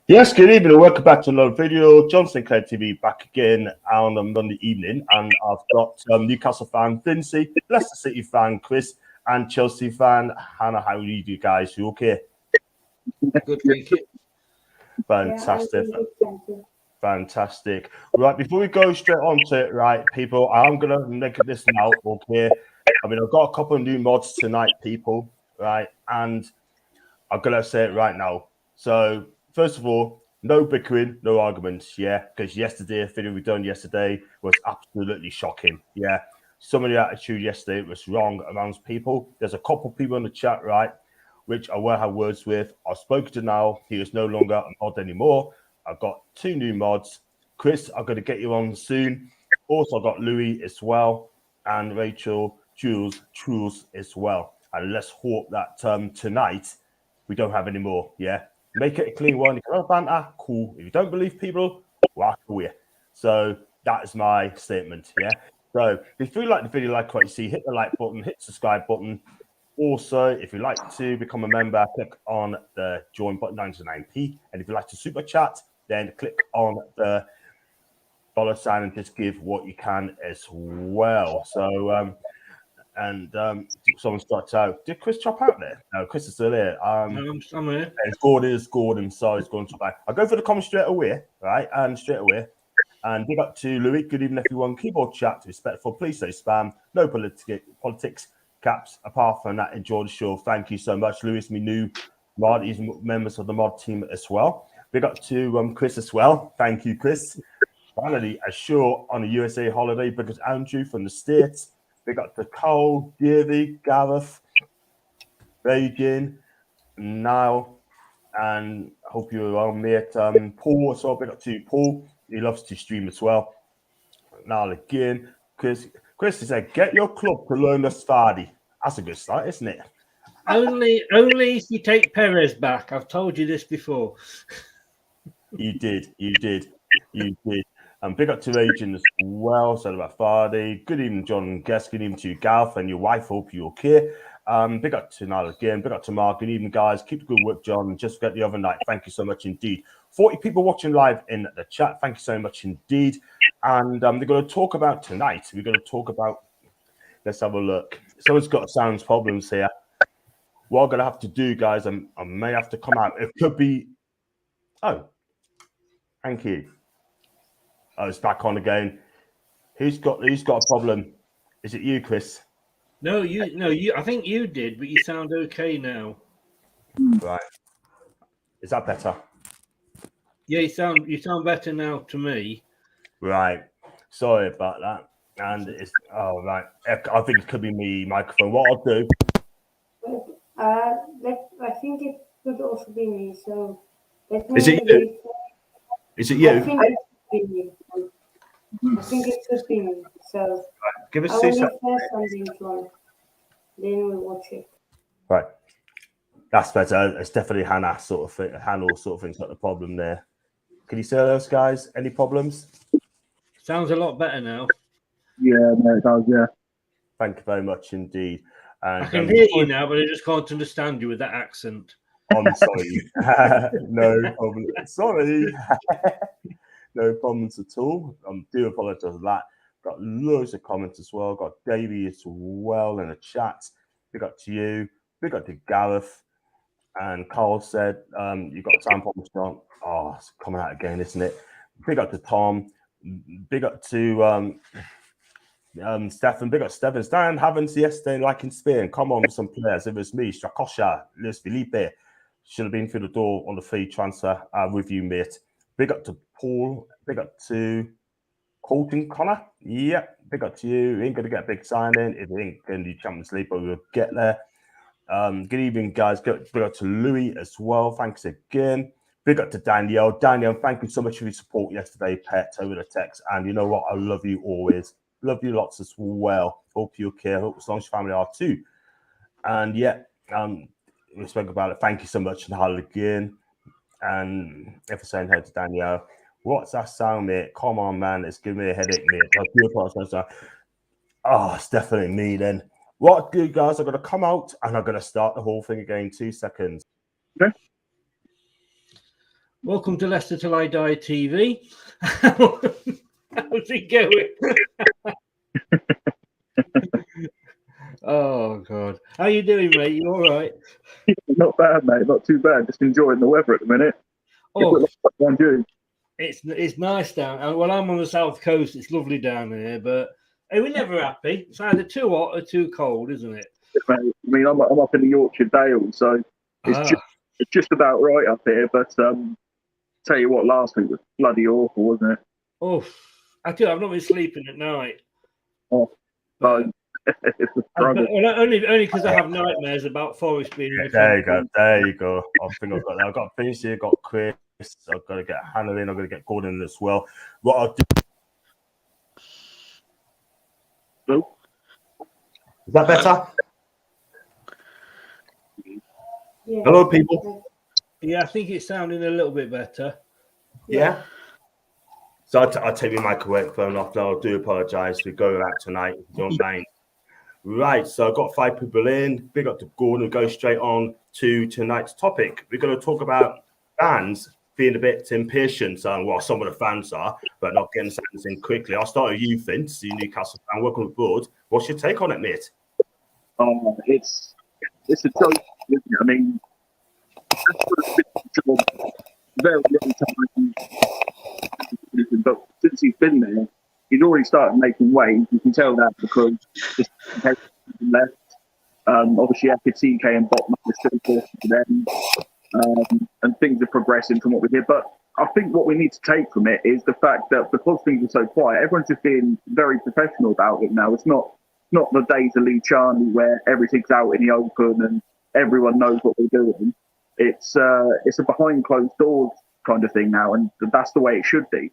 Yes, good evening and welcome back to another video. John Sinclair TV back again on a Monday evening, and I've got Newcastle fan Vincy, Leicester City fan Chris, and Chelsea fan Hannah. How are you guys? You okay? Good, thank you. Fantastic. Fantastic. Right, before we go straight on to it, right, people, I'm going to make this now, okay? I mean, I've got a couple of new mods tonight, people, right? And I'm going to say it right now. So, first of all, no bickering, no arguments, yeah? Because yesterday, the video we done yesterday was absolutely shocking, yeah? Some of the attitude yesterday was wrong amongst people. There's a couple of people in the chat, right, which I will have words with. I've spoken to now. He is no longer a mod anymore. I've got two new mods. Chris, I'm going to get you on soon. Also, I've got Louis as well, and Rachel, Jules as well. And let's hope that tonight we don't have any more, yeah? Make it a clean one. You can have banter, cool. If you don't believe people, well, cool, yeah. So that is my statement, yeah? So if you like the video, like what you see, hit the like button, hit the subscribe button. Also, if you'd like to become a member, click on the join button, 99p. And if you'd like to super chat, then click on the dollar sign and just give what you can as well. So, someone starts out. Did Chris chop out there? No, Chris is still here. I'm here. And Gordon, so he's going to back. I'll go for the comments straight away, right? And straight away. And big up to Louis. Good evening, everyone. Keyboard chat, respectful. Please say spam. No politics. Caps. Apart from that, enjoy the show. Thank you so much, Louis. Me new mod. He's members of the mod team as well. Big up to Chris as well. Thank you, Chris. Finally, a show on a USA holiday because Andrew from the States. Big up to Cole, Davey, Gareth, Reagan, Niall, and I hope you're well, mate. Paul as well. Big up to Paul. He loves to stream as well. Now again, Chris said, get your club to learn the Vardy. That's a good start, isn't it? Only if you take Perez back. I've told you this before. You did. Big up to Agent as well. Said about Vardy. Good evening, John Guest. Good evening to you, Gareth, and your wife. Hope you're okay. Big up to Niall again. Big up to Mark. Good evening, guys. Keep the good work, John. Just got the other night. Thank you so much indeed. 40 people watching live in the chat. Thank you so much indeed. And they're going to talk about tonight. We're going to talk about. Let's have a look. Someone's got sounds problems here. What I'm going to have to do, guys, I may have to come out. It could be. Oh, thank you. Oh, it's back on again. Who's got a problem? Is it you, Chris? No, you. I think you did, but you sound okay now. Right. Is that better? Yeah, you sound better now to me. Right. Sorry about that. And it's right. I think it could be me microphone. What I'll do. I think it could also be me. So is it you? Is it you? I think it could be me. I think it could be me. So right. Give us I 2 will seconds. first on this one. Then we'll watch it. Right. That's better. It's definitely Hannah sort of thing. Hannah sort of thing's got the problem there. Can you see those guys? Any problems? Sounds a lot better now. Yeah, no, it does, yeah. Thank you very much indeed. And, I can hear you now, but I just can't understand you with that accent. I'm sorry. No problem. Sorry. No problems at all. I do apologize for that. Got loads of comments as well. Got Davey as well in the chat. Big up to you. Big up to Gareth. And Carl said, you got time problems, John. Oh, it's coming out again, isn't it? Big up to Tom. Big up to Stefan. Big up Stefan. Stan Havens yesterday, like in Spain. Come on with some players. It was me, Strakosha, Luis Felipe. Should have been through the door on the free transfer with you, mate. Big up to Paul. Big up to Colton Connor. Yeah, big up to you. Ain't going to get a big signing if we ain't going to do Champions League, but we'll get there. Good evening, guys. Big up to Louis as well. Thanks again. Big up to Danielle. Danielle, thank you so much for your support yesterday, pet, over the text. And you know what? I love you always. Love you lots as well. Hope you're okay. Hope as long as your family are too. And yeah, we spoke about it. Thank you so much, Nahal again. And if I'm saying hi to Danielle, what's that sound, mate? Come on, man. It's giving me a headache, mate. Oh, it's definitely me then. What I do, guys, I'm going to come out and I'm going to start the whole thing again. 2 seconds. Okay. Welcome to Leicester Till I Die TV. How's it going? Oh, God. How you doing, mate? You all right? Not bad, mate. Not too bad. Just enjoying the weather at the minute. Oh, You? it's nice down. Well, I'm on the south coast. It's lovely down here, but we're never happy. It's either too hot or too cold, isn't it? Mate, I mean, I'm up in the Yorkshire Dales, so it's just about right up here. But tell you what, last week was bloody awful, wasn't it? Oh, I've not been sleeping at night. Oh, so it's a struggle. Only because I have nightmares about Forest being in the There you go. I think I've got Vince here, got Chris. I've got to get Hannah in. I've got to get Gordon in as well. What I'll do. Hello? Is that better? Yeah. Hello, people. Yeah, I think it's sounding a little bit better. Yeah. So I'll take my microphone off now. I do apologise. We go out tonight. Don't mind. Right. So I've got 5 people in. Big up to Gordon. Go straight on to tonight's topic. We're going to talk about fans being a bit impatient. Well, some of the fans are, but not getting fans in quickly. I'll start with you, Vince, the Newcastle fan. Welcome aboard. What's your take on it, mate? It's a joke, isn't it? I mean, very little time, but since he's been there, he's already started making waves. You can tell that because just left. Obviously, FTK and Botman are still talking to them, and things are progressing from what we hear. But I think what we need to take from it is the fact that because things are so quiet, everyone's just being very professional about it now. It's not the days of Lee Charney where everything's out in the open and everyone knows what they're doing. It's a behind closed doors kind of thing now, and that's the way it should be.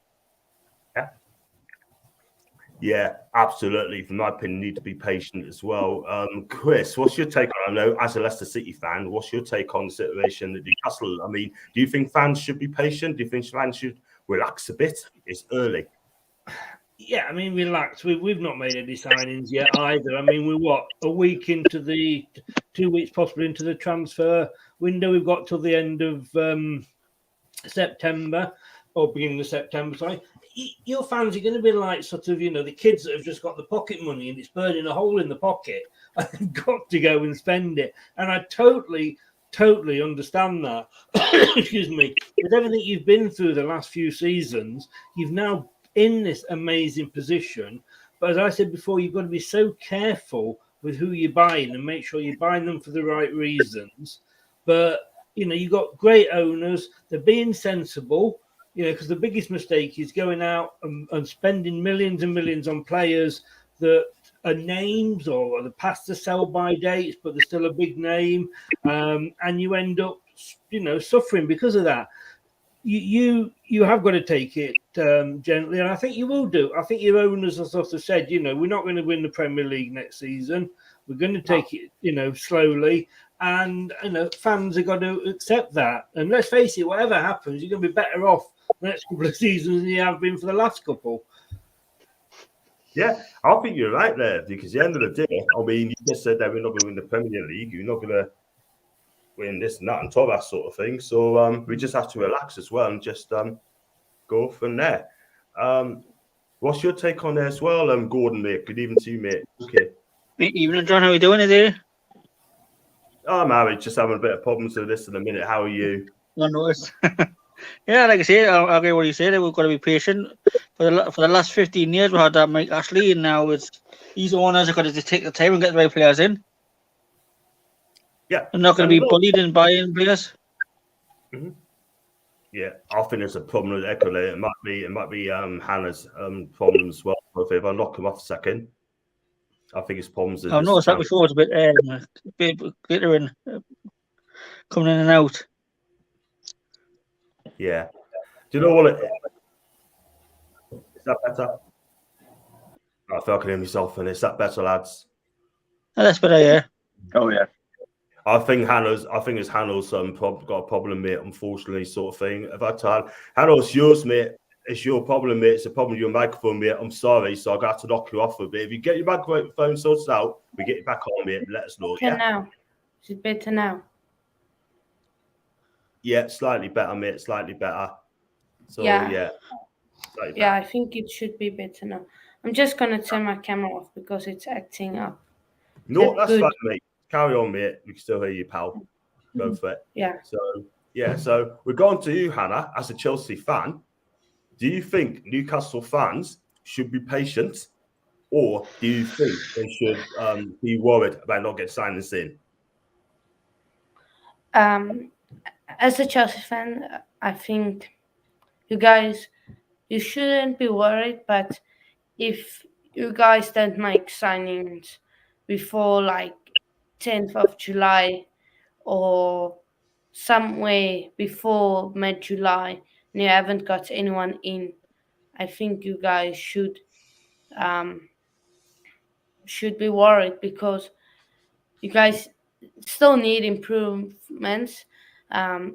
Yeah, absolutely. From my opinion, you need to be patient as well. Chris, what's your take on? I know as a Leicester City fan, what's your take on the situation at Newcastle? I mean, do you think fans should be patient? Do you think fans should relax a bit? It's early. Yeah, I mean, relax. We've not made any signings yet either. I mean, we're a week into the 2 weeks possibly into the transfer window. We've got till the end of September or beginning of September. Sorry, your fans are going to be like sort of the kids that have just got the pocket money and it's burning a hole in the pocket and they've got to go and spend it. And I totally understand that. Excuse me. With everything you've been through the last few seasons, you've now in this amazing position, but as I said before, you've got to be so careful with who you're buying and make sure you're buying them for the right reasons. But you've got great owners, they're being sensible, because the biggest mistake is going out and spending millions and millions on players that are names or are past the sell-by dates, but they're still a big name, and you end up suffering because of that. You have got to take it gently, and I think you will do. I think your owners have sort of said, we're not going to win the Premier League next season. We're going to take it, slowly, and fans have got to accept that. And let's face it, whatever happens, you're going to be better off the next couple of seasons than you have been for the last couple. Yeah, I think you're right there, because at the end of the day, I mean, you just said that we're not going to win the Premier League. You're not going to win this and that and all that sort of thing. So we just have to relax as well and just go from there. What's your take on there as well, Gordon, mate? Good evening to you, mate. Okay. Evening, John. How are you doing today? I'm married, just having a bit of problems with this in a minute. How are you? I noticed. Yeah, like I say, I agree with what you said. We've got to be patient. For the last 15 years, we had that Mike Ashley, and now these owners are going to just take the time and get the right players in. Yeah, they're not going to be bullied in buying players. Mm-hmm. Yeah, I think there's a problem with Echo. It might be Hannah's problem as well. If I knock him off a second, I think it's problems. I've noticed that before. It's a bit glittering, coming in and out. Yeah. Do you know what it is? Is that better? I feel I can hear myself, and is that better, lads? Oh, that's better, yeah. Oh yeah. I think it's Hannah's got a problem, mate. Unfortunately, sort of thing. If I tell Hannah, it's yours, mate. It's your problem, mate. It's a problem with your microphone, mate. I'm sorry, so I got to knock you off a bit. If you get your microphone sorted out, we get you back on, mate. Let us know. Better now. She's better now. Yeah, slightly better, mate. Slightly better. So Yeah. slightly Yeah, better. I think it should be better now. I'm just gonna turn my camera off because it's acting up. No, that's Good. fine, mate. Carry on, mate. We can still hear you, pal. Go for it. Yeah. So we're going to you, Hannah, as a Chelsea fan. Do you think Newcastle fans should be patient, or do you think they should be worried about not getting signings in? As a Chelsea fan, I think you shouldn't be worried, but if you guys don't make signings before like 10th of July or somewhere before mid-July and you haven't got anyone in, I think you guys should be worried because you guys still need improvements,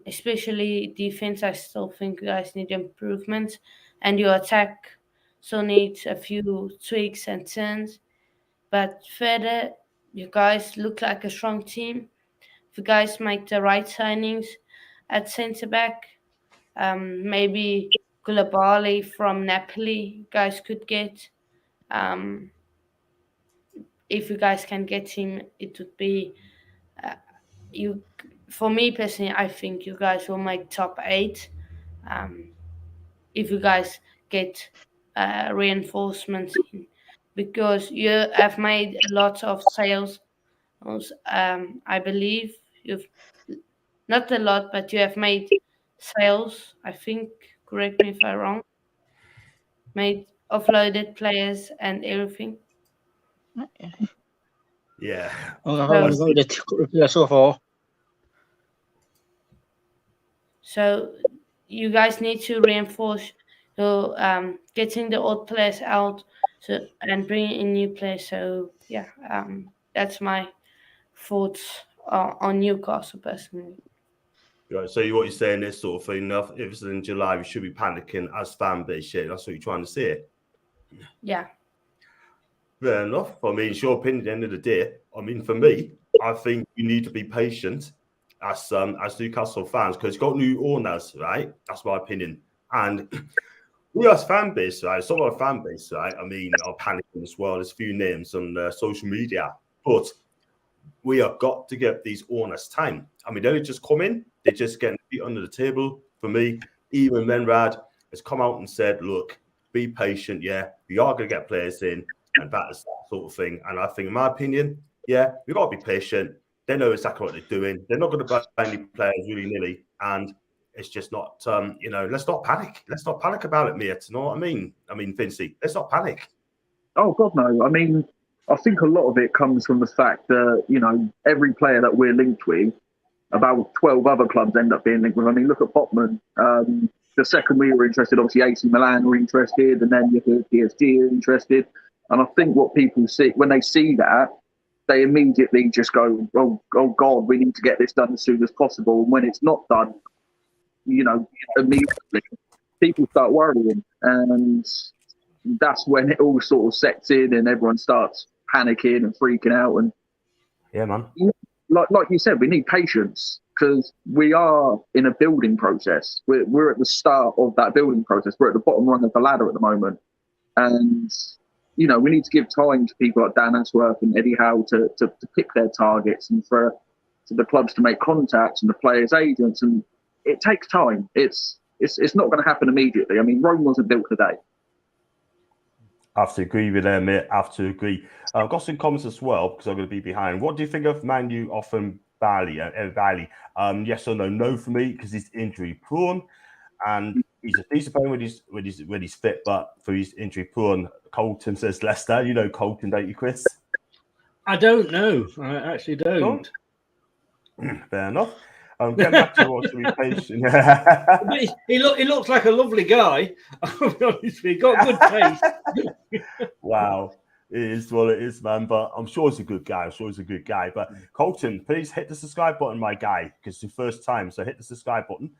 especially defense. I still think you guys need improvements, and your attack still needs a few tweaks and turns. But further, you guys look like a strong team. If you guys make the right signings at centre back, maybe Koulibaly from Napoli, you guys could get. If you guys can get him, it would be you. For me personally, I think you guys will make top 8. If you guys get reinforcements in, because you have made a lot of sales. I believe you've not a lot, but you have made sales. I think. Correct me if I'm wrong. Made offloaded players and everything. Yeah. So far. So you guys need to reinforce your getting the old players out and bringing in new players. So yeah, that's my thoughts on Newcastle personally. Right, so what you're saying is sort of thing. If it's in July, we should be panicking as fan base. Yeah, that's what you're trying to say. Yeah. Fair enough. I mean, it's your opinion at the end of the day. I mean, for me, I think you need to be patient as Newcastle fans because you've got new owners, right? That's my opinion. And we as fan base, right? Some of our fan base, right? I mean, are panicking as well. There's a few names on social media, but we have got to give these owners time. I mean, they don't just come in; they just get feet under the table. For me, even Menrad has come out and said, "Look, be patient. Yeah, we are going to get players in." And that is that sort of thing. And I think, in my opinion, yeah, we've got to be patient. They know exactly what they're doing. They're not going to buy any players willy-nilly. And it's just not, let's not panic. Let's not panic about it, mate. You know what I mean? I mean, Vincey, let's not panic. Oh, God, no. I mean, I think a lot of it comes from the fact that, every player that we're linked with, about 12 other clubs end up being linked with. I mean, look at Botman. The second we were interested, obviously AC Milan were interested, and then you hear PSG are interested. And I think what people see when they see that, they immediately just go, oh God, we need to get this done as soon as possible. And when it's not done, immediately people start worrying. And that's when it all sort of sets in and everyone starts panicking and freaking out. And yeah, man. Like you said, we need patience because we are in a building process. We're at the start of that building process. We're at the bottom rung of the ladder at the moment. And we need to give time to people like Dan Ashworth and Eddie Howe to pick their targets and for the clubs to make contacts and the players' agents. And it takes time. It's not going to happen immediately. I mean, Rome wasn't built today. I have to agree with them, mate. I have to agree. I've got some comments as well because I'm going to be behind. What do you think of Man U offering Vardy? Yes or no? No for me because he's injury prone. And he's a decent player when he's fit, but for his injury prone, Colton says Leicester. You know Colton, don't you, Chris? I don't know. I actually don't. Fair enough. Get back to what should be patient. he looks like a lovely guy. I'll be honest with you. Got good taste. Wow. It is what it is, man. But I'm sure he's a good guy. But Colton, please hit the subscribe button, my guy, because it's your first time. So hit the subscribe button.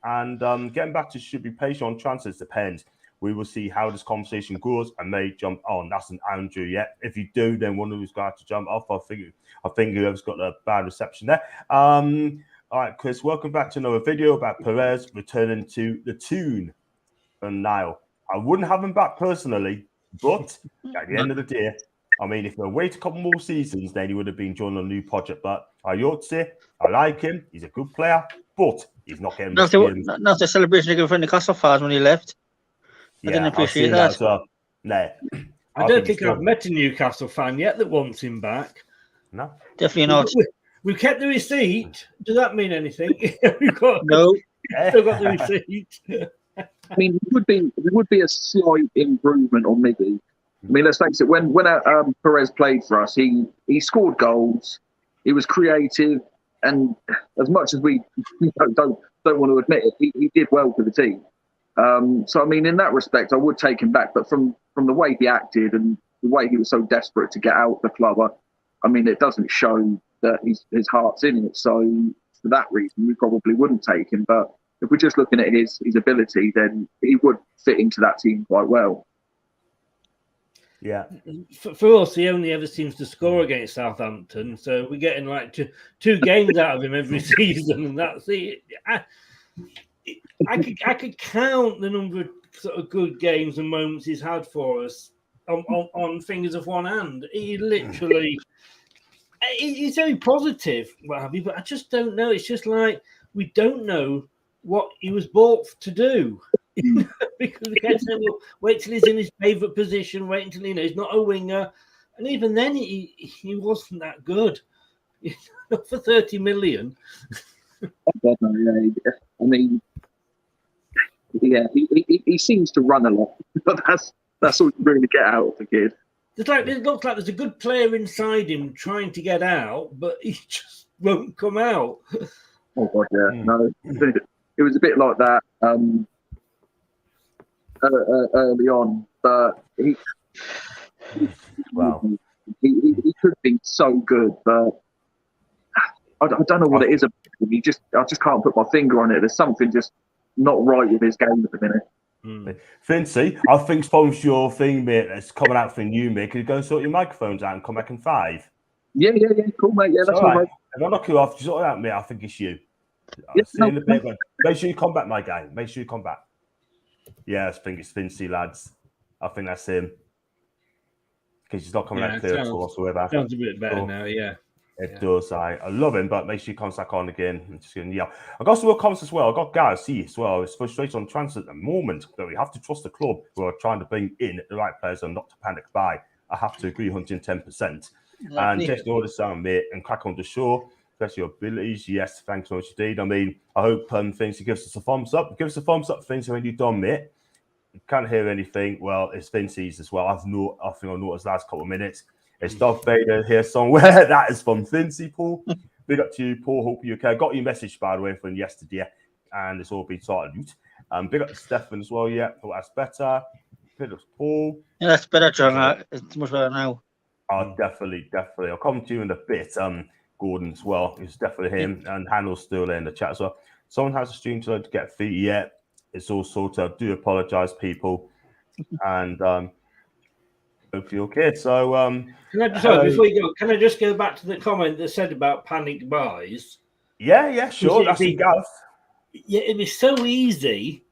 And getting back to should be patient on transfers depends. We will see how this conversation goes and may jump on. That's an Andrew, yeah. If you do, then one of us got to jump off. I think whoever's got a bad reception there. All right, Chris, welcome back to another video about Perez returning to the tune. And now, I wouldn't have him back personally, but at the end of the day, I mean, if they wait a couple more seasons, then he would have been joining a new project. But I ought to say, I like him. He's a good player, but he's not getting much games. Not the celebration they gave for Newcastle fans when he left. I didn't appreciate that. As well. No. I don't think I've met a Newcastle fan yet that wants him back. No. Definitely not. We've kept the receipt. Does that mean anything? We've got, No. Still got the receipt. I mean, there would be a slight improvement on Miggy. I mean, let's face it. When Perez played for us, he scored goals. He was creative, and as much as we don't want to admit it, he did well for the team. So I mean, in that respect, I would take him back. But from the way he acted and the way he was so desperate to get out of the club, I mean, it doesn't show that his heart's in it. So for that reason, we probably wouldn't take him. But if we're just looking at his ability, then he would fit into that team quite well. Yeah. For us, he only ever seems to score against Southampton. So we're getting like two games out of him every season. And that's it. I could count the number of sort of good games and moments he's had for us on fingers of one hand. He literally, he's very positive, what have you, but I just don't know. It's just like we don't know what he was bought to do. Because we kept saying, well, wait till he's in his favourite position, wait until he's not a winger. And even then, he wasn't that good. Not for 30 million. I mean, yeah, he seems to run a lot, but that's all you really get out of the kid. It looks like there's a good player inside him trying to get out, but he just won't come out. Oh God, yeah, no, it was a bit like that early on, but he could be so good, but I don't know what it is. I just can't put my finger on it. There's something just not right with his game at the minute. Fincy, I think it's your thing, mate, that's coming out from you, mate. Can you go and sort your microphones out and come back in 5? Yeah, cool, mate. Yeah, that's all right. If I knock you off, sort it out, mate. I think it's you. Make sure you come back, my guy. Make sure you come back. Yeah, I think it's Fincy, lads. I think that's him. Because he's not coming out clear at all whatsoever. Sounds a bit better now, yeah. It does. I love him, but make sure he comes back on again. I'm just going to yell. I got some more comments as well. I got guys see as well. It's frustrating on transfer at the moment, but we have to trust the club who are trying to bring in the right players and not to panic buy. I have to agree 110%. And just all the sound, mate, and crack on the show. Especially your abilities. Yes, thanks so much indeed. I mean, I hope Fincy gives us a thumbs up. Give us a thumbs up, Fincy, when you're done, mate. You can't hear anything. Well, it's Fincy's as well. I think I noticed last couple of minutes. It's Darth Vader here somewhere. That is from Fincy, Paul. Big up to you, Paul. Hope you're okay. I got your message, by the way, from yesterday, and it's all been sorted out. Big up to Stefan as well. Yeah, thought that's better. Big up to Paul. Yeah, that's better, John. It's much better now. Oh, definitely. I'll come to you in a bit. Gordon as well. It's definitely him. And Handel's still there in the chat as well. Someone has a stream to get feet. Yeah, it's all sorted. I do apologise, people. And hope you're okay. So, can I just before you go, can I just go back to the comment that said about panic buys? Yeah, sure. That's the Gav. Yeah, it'd be so easy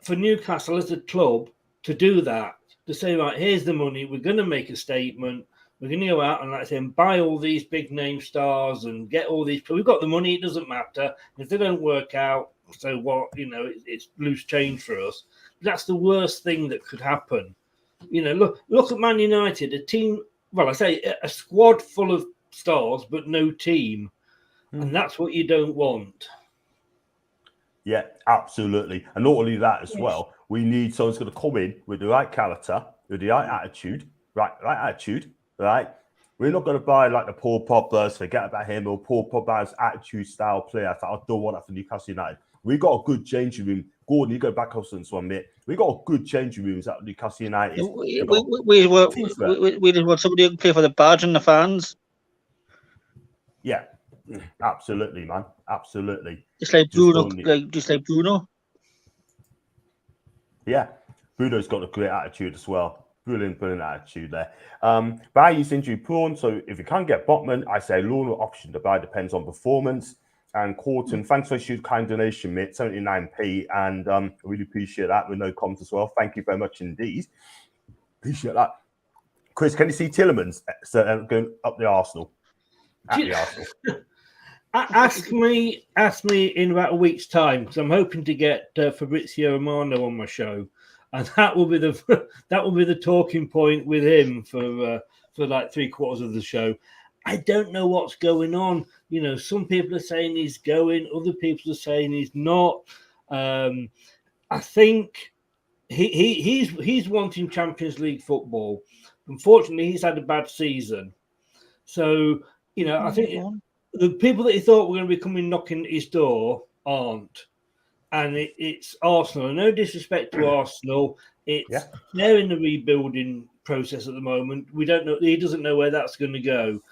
for Newcastle as a club to do that. To say, right, here's the money. We're going to make a statement. We're going to go out and, like I say, buy all these big name stars and get all these. We've got the money. It doesn't matter if they don't work out. So what? It's loose change for us. That's the worst thing that could happen. Look at Man United, a team. Well, I say a squad full of stars, but no team, and that's what you don't want. Yeah, absolutely. And not only that as well, we need someone who's going to come in with the right character, with the right attitude, right attitude. Right, we're not going to buy like the Paul Pogba's, forget about him, or Paul Pogba's attitude style player. I don't want that for Newcastle United. We got a good changing room. Gordon, you go back up to this one, mate. We got a good changing rooms at Newcastle United. We just want somebody who can play for the badge and the fans. Yeah, absolutely, man. Absolutely. Just like Bruno. Yeah, Bruno's got a great attitude as well. Brilliant attitude there. Buy is injury prone, so if you can't get Botman, I say loan option to buy depends on performance. And Corton, thanks for your kind donation, mate. 79p, and I really appreciate that with no comments as well. Thank you very much indeed. Appreciate that. Chris, can you see Tillemans going up the Arsenal? At the Arsenal. Ask me in about a week's time, because I'm hoping to get Fabrizio Romano on my show, and that will be the talking point with him for like 3/4 of the show. I don't know what's going on. You know, some people are saying he's going, other people are saying he's not. I think he's wanting Champions League football. Unfortunately, he's had a bad season. So, you know, I think the people that he thought were going to be coming knocking at his door aren't. And it's Arsenal. No disrespect to Arsenal. They're in the rebuilding process at the moment. We don't know. He doesn't know where that's going to go.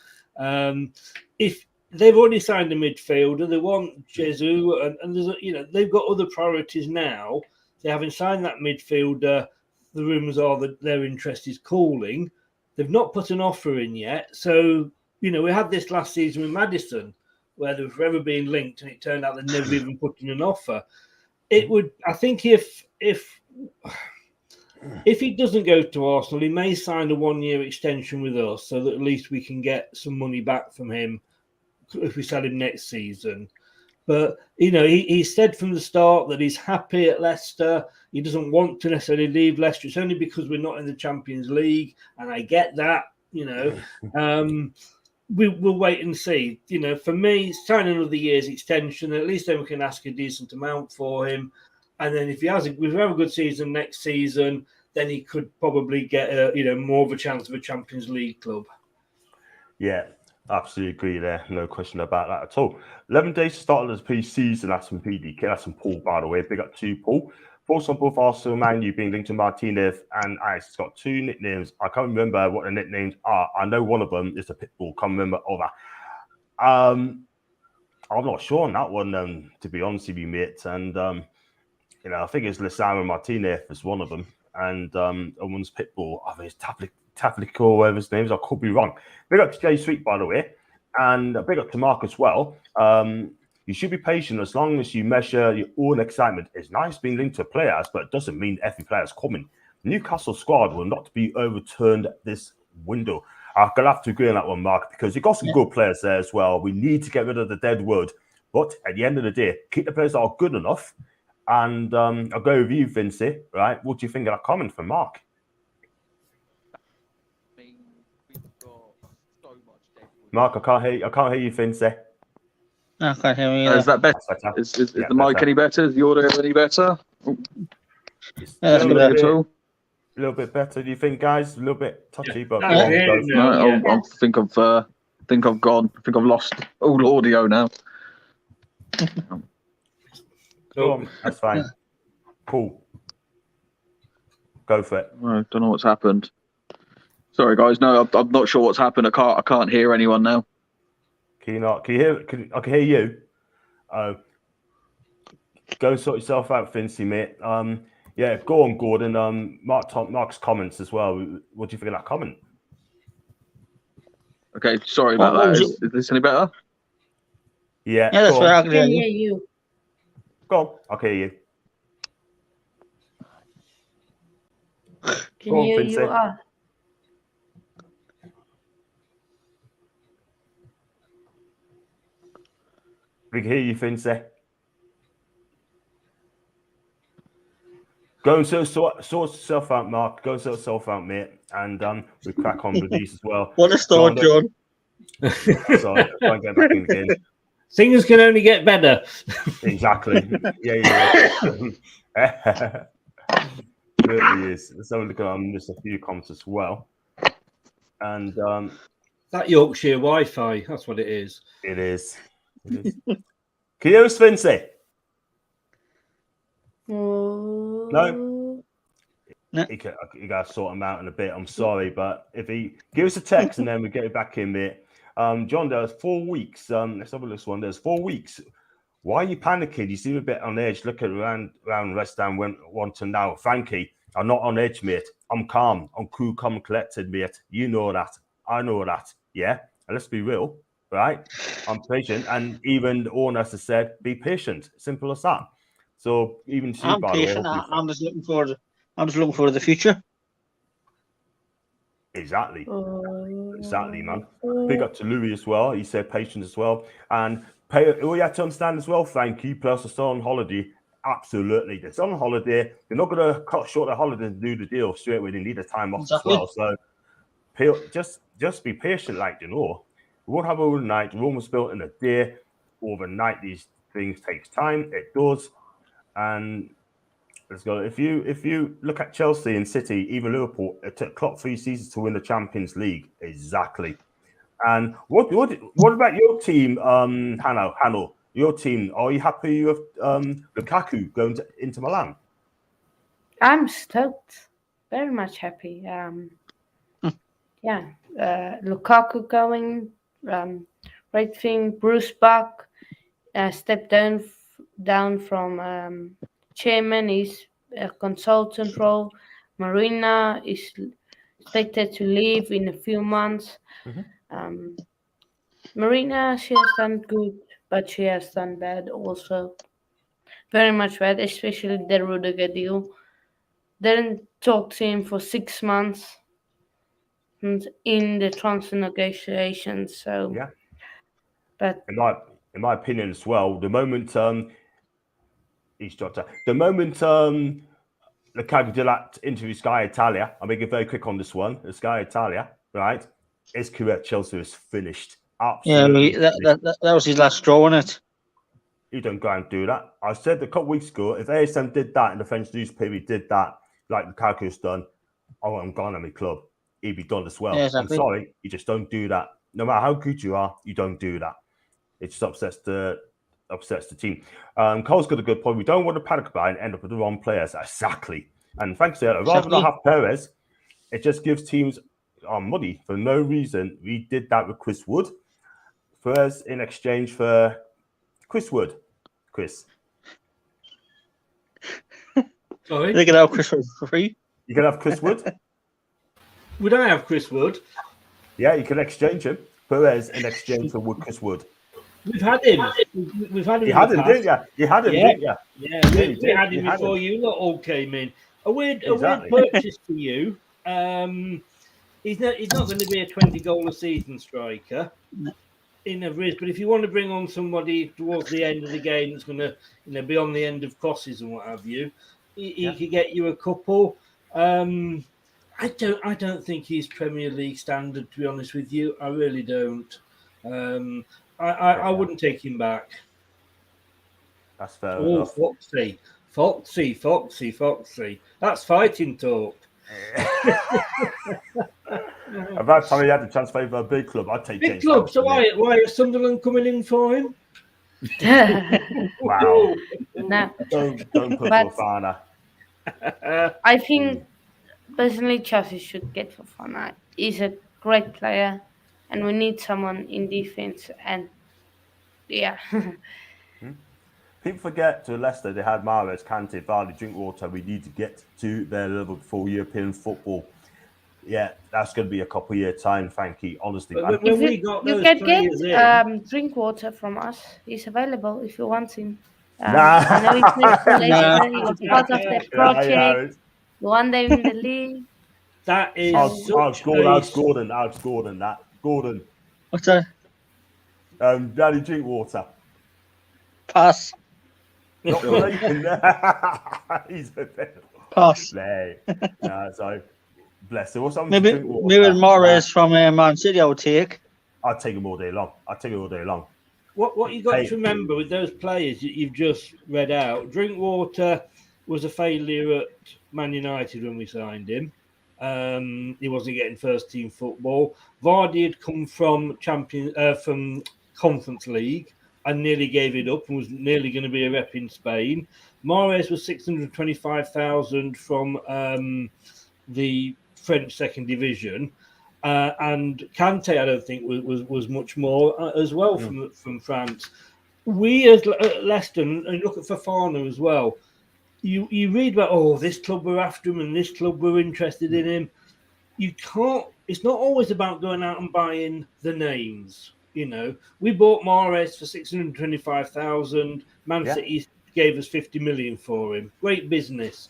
If they've already signed a midfielder, they want Jesus, and there's they've got other priorities now. They haven't signed that midfielder. The rumours are that their interest is cooling. They've not put an offer in yet. So, we had this last season with Maddison, where they were forever being linked, and it turned out they never even put in an offer. It would, I think, if he doesn't go to Arsenal, he may sign a 1-year extension with us, so that at least we can get some money back from him if we sell him next season. But, he said from the start that he's happy at Leicester. He doesn't want to necessarily leave Leicester. It's only because we're not in the Champions League, and I get that, We'll wait and see. For me, sign another year's extension. At least then we can ask a decent amount for him. And then if he has a good season next season, then he could probably get more of a chance of a Champions League club. Yeah, absolutely agree there. No question about that at all. 11 days to start of the pre-season. That's from PDK. That's from Paul, by the way. Big up to Paul. Thoughts on both Arsenal and Man U being linked to Martinez and Ice. It's got 2 nicknames. I can't remember what the nicknames are. I know one of them is the Pitbull. Can't remember other. I'm not sure on that one, to be honest with you, mate. And I think it's Lisandro Martinez is one of them, and one's Pitbull. I think it's Taflico, or whatever his name is. I could be wrong. Big up to Jay Sweet, by the way, and big up to Mark as well. You should be patient as long as you measure your own excitement. It's nice being linked to players, but it doesn't mean every player is coming. Newcastle squad will not be overturned this window. I'm going to have to agree on that one, Mark, because you've got some good players there as well. We need to get rid of the dead wood. But at the end of the day, keep the players that are good enough. And I'll go with you, Vincey, right? What do you think of that comment from Mark? Mark, I can't hear you, Vincey. I can't hear me either. Is that better? Is the mic any better? Is the audio any better? Yeah, a little bit better, do you think, guys? A little bit touchy, but I think I've gone. I think I've lost all audio now. Cool. That's fine. Cool. Go for it. I don't know what's happened. Sorry, guys. No, I'm not sure what's happened. I can't hear anyone now. Can you not? Can you hear? I can hear you. Go and sort yourself out, Vincey, mate. Yeah, go on, Gordon. Mark's comments as well. What do you think of that comment? Okay, sorry about that. Is this any better? Yeah, that's where I can hear you. Go on, I can hear you. Can you hear you? We can hear you, Vincey. Go and sort yourself out, Mark. Go and sort yourself out, mate. And we crack on with these as well. What a start, John. Sorry, I can't get back in again. Things can only get better. Exactly. Yeah. Really is. There's only just a few comments as well. And that Yorkshire Wi-Fi, that's what it is. It is. Can you hear us, Vincey? No. You got to sort him out in a bit. I'm sorry, but if he give us a text and then we get it back in, mate. John, there's 4 weeks. Let's have a look at this one. There's 4 weeks. Why are you panicking? You seem a bit on edge. Look around West Ham want to now. Frankie, I'm not on edge, mate. I'm calm. I'm cool, calm, and collected, mate. You know that. I know that. Yeah. And let's be real. right? I'm patient, and even the owners have said, be patient. Simple as that. So even I'm patient. I'm just looking forward to the future. Exactly, man. Big up to Louis as well. He said patience as well, and all you have to understand as well, Frankie. Plus, they're still on holiday. Absolutely, they're still on holiday. They're not going to cut short their holiday and do the deal straight away. They need a time off as well. So just be patient, we won't have overnight. Rome was built in a day. Overnight, these things takes time. It does, and let's go. If you look at Chelsea and City, even Liverpool, it took Klopp 3 seasons to win the Champions League. Exactly. And what about your team, Hanno? Your team, are you happy with Lukaku going to Inter Milan? I'm stoked. Very much happy. Lukaku going, right thing. Bruce Buck stepped down from chairman. He's a consultant role. Marina is expected to leave in a few months. Marina, she has done good, but she has done bad also. Very much bad, especially the Rudiger deal. Didn't talk to him for 6 months in the transfer negotiations. So yeah, but in my opinion as well, the moment Lukaku did that interview Sky Italia, I'll make it very quick on this one. Sky Italia, right? It's correct. Chelsea is finished. Absolutely. Yeah, that was his last straw, wasn't it? You don't go and do that. I said a couple weeks ago, if ASM did that in the French newspaper, he did that like Lukaku's done, I'm gone at my club. He'd be done as well. Yeah, exactly. I'm sorry, you just don't do that. No matter how good you are, you don't do that. It just upsets the team. Cole's got a good point. We don't want to panic about it and end up with the wrong players. Exactly. And thanks to that, rather than have Perez, it just gives teams money for no reason. We did that with Chris Wood. Perez in exchange for Chris Wood. Chris. Sorry? They can have Chris Wood for free. You can have Chris Wood? Would I have Chris Wood? Yeah, you can exchange him. Perez in exchange for Chris Wood. We've had him. We've had him. You had him, didn't you? You had him, didn't you? Yeah, we had him before you lot all came in. A weird purchase for you. He's not going to be a 20-goal a season striker in a risk, but if you want to bring on somebody towards the end of the game that's going to be on the end of crosses and what have you, he could get you a couple. I don't think he's Premier League standard, to be honest with you. I really don't. I wouldn't take him back. That's fair enough. Foxy. That's fighting talk. About time he had the chance to play for a big club, I'd take big club. So why is Sunderland coming in for him? Wow. No. Don't put Fofana. I think personally Chelsea should get Fofana. He's a great player, and we need someone in defense. And yeah. People forget to Leicester they had Mahrez, Kante, Vardy, Drinkwater. We need to get to their level for European football. Yeah, that's going to be a couple of years time, Frankie. Honestly, you can get Drinkwater from us. He's available if you want him. I know he's next to Leicester. He was part of the project. One day in the league. That is Alex Gordon. Gordon. What's that? Daddy Drinkwater. Pass. Not he's a bit. Pass. So bless him. Maybe Mahrez from Man City I would take. I'd take him all day long. What you got to remember with those players that you've just read out, Drinkwater was a failure at Man United when we signed him. He wasn't getting first team football. Vardy had come from Conference League and nearly gave it up and was nearly going to be a rep in Spain. Mahrez was 625,000 from the French second division. And Kante, I don't think, was much more as well from France. We as Leicester, and look at Fofana as well, you read about, this club were after him and this club were interested in him. You can't, it's not always about going out and buying the names. You know, we bought Mahrez for 625,000. Man City gave us 50 million for him. Great business,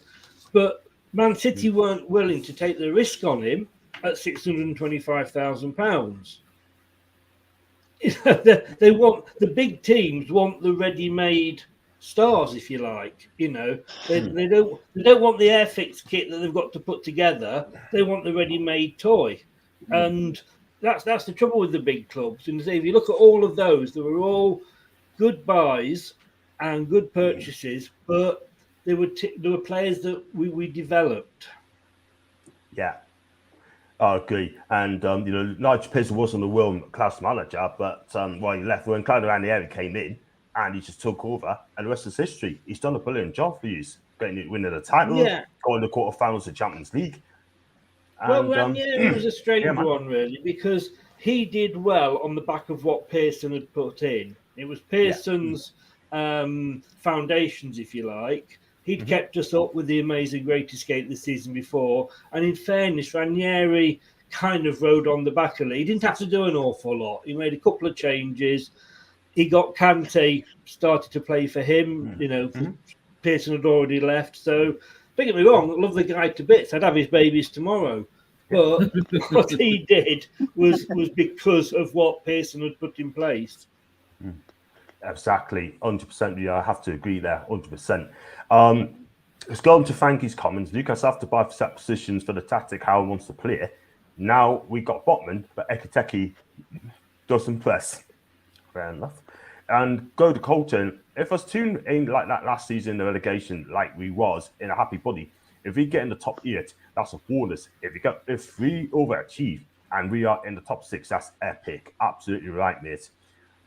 but Man City weren't willing to take the risk on him at £625,000. They want the big teams want the ready-made stars, if you like. You know, they don't want the Airfix kit that they've got to put together. They want the ready-made toy, and that's the trouble with the big clubs. And if you look at all of those, they were all good buys and good purchases, but there were players that we developed. Yeah, I agree. And Nigel Pearce wasn't a world-class manager, but he left when Claudio Ranieri came in, and he just took over, and the rest is history. He's done a brilliant job for you, winning the title, going to the quarterfinals of Champions League. Well, Ranieri was a strange one, really, because he did well on the back of what Pearson had put in. It was Pearson's foundations, if you like. He'd kept us up with the amazing Great Escape the season before. And in fairness, Ranieri kind of rode on the back of it. He didn't have to do an awful lot. He made a couple of changes. He got Kante started to play for him. Pearson had already left. So, don't get me wrong, I love the guy to bits. I'd have his babies tomorrow. But what he did was because of what Pearson had put in place. Exactly, 100%. Yeah, I have to agree there, 100%. Let's go on to Frankie's comments. Newcastle have to buy for set positions for the tactic how he wants to play. Now we got Botman, but Ekiteke doesn't press. Fair enough. And go to Colton. If us two ain't like that last season in the relegation, like we was in a happy body, if we get in the top 8, that's a bonus. If we overachieve and we are in the top 6, that's epic. Absolutely right, mate.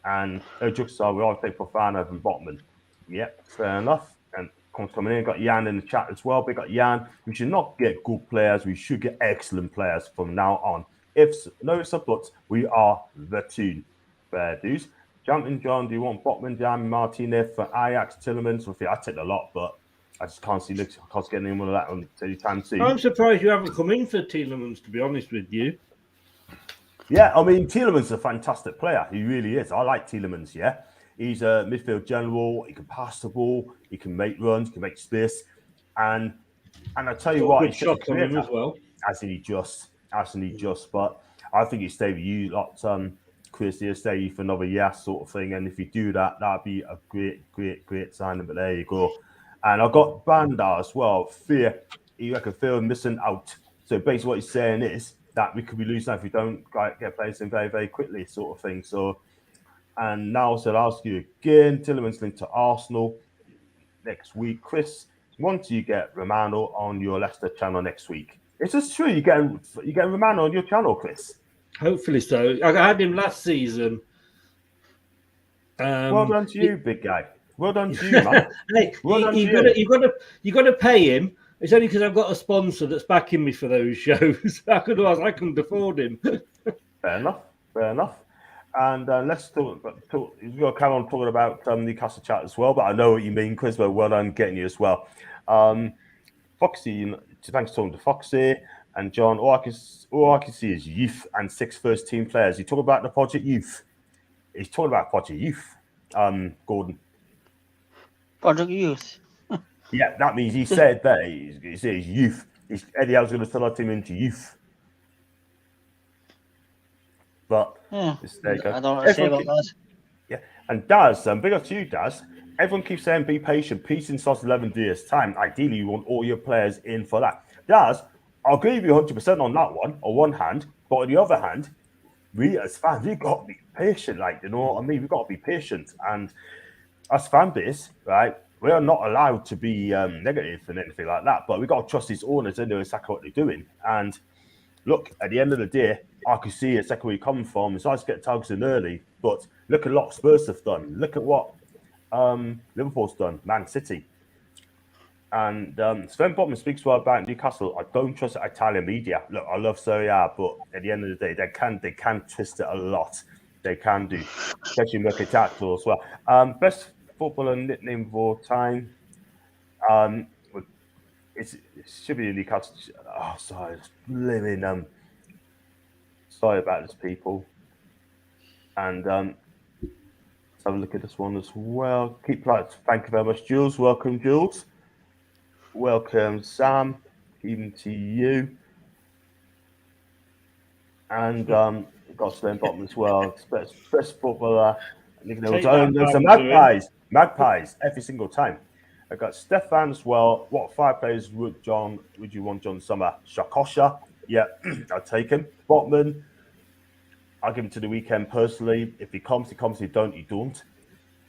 And Juxar, we all take Profana and Botman. Yep, fair enough. And coming in, got Jan in the chat as well. We got Jan. We should not get good players. We should get excellent players from now on. It's a but, we are the tune. Fair dues. Champion John, do you want Botman, Jan, Martinez for Ajax, Tillemans? I take a lot, but I just can't see getting anyone of that on anytime soon. I'm surprised you haven't come in for Tillemans, to be honest with you. Yeah, I mean, Tillemans is a fantastic player. He really is. I like Tillemans, yeah. He's a midfield general. He can pass the ball. He can make runs. He can make space. And I tell you what, he's shot on him as well. Hasn't he just? But I think he stay with you lot, Chris. He'll stay for another year sort of thing. And if you do that, that'd be a great signing. But there you go. And I've got Banda as well. Fear. He reckon Fear missing out. So basically what he's saying is that we could be losing if we don't get players in very, very quickly, sort of thing. So, and now I'll ask you again, Tillemans linked to Arsenal next week. Chris, once you get Romano on your Leicester channel next week, is this true? You get Romano on your channel, Chris? Hopefully so. I had him last season. Well done to you, big guy. Well done to you, man. Hey, you got to pay him. It's only because I've got a sponsor that's backing me for those shows. Otherwise, I couldn't afford him. Fair enough. And let's talk. We've got to carry on talking about Newcastle chat as well. But I know what you mean, Chris. But well done getting you as well. Foxy, thanks for talking to Foxy and John. All I can see is youth and 6 first-team players. You talk about the Project Youth. He's talking about Project Youth. Gordon. Project Youth. Yeah, that means he said that he says youth. Eddie Howe's going to sell our team into youth. But yeah, there you go. I don't know what to say about that. Yeah, and Daz, big up to you, Daz. Everyone keeps saying be patient. Peace in starts 11 days' time. Ideally, you want all your players in for that. Daz, I'll agree with you 100% on that one, on one hand. But on the other hand, we as fans, we've got to be patient. You know what I mean? We've got to be patient. And as fan base, right, we are not allowed to be negative and anything like that. But we've got to trust these owners. They know exactly what they're doing. And look, at the end of the day, I can see exactly where you're coming from. It's nice to get tags in early, but look at what Spurs have done. Look at what Liverpool's done, Man City. And Sven Botman speaks well about Newcastle. I don't trust Italian media. Look, I love Serie A, but at the end of the day, they can twist it a lot. They can do, especially Mercatato as well. Best footballer nickname of all time. It should be Newcastle. Oh, sorry, living. Sorry about this, people. And let's have a look at this one as well. Keep light. Thank you very much, Jules. Welcome, Jules. Welcome, Sam. Even to you. And got Sven Bottom as well. Best footballer. There's the Magpies every single time. I got Stefan as well. What 5 players would you want John Summer? Shakosha, yeah, I'll take him. Botman, I'll give him to the weekend personally. If he comes, he comes. If he don't, he don't.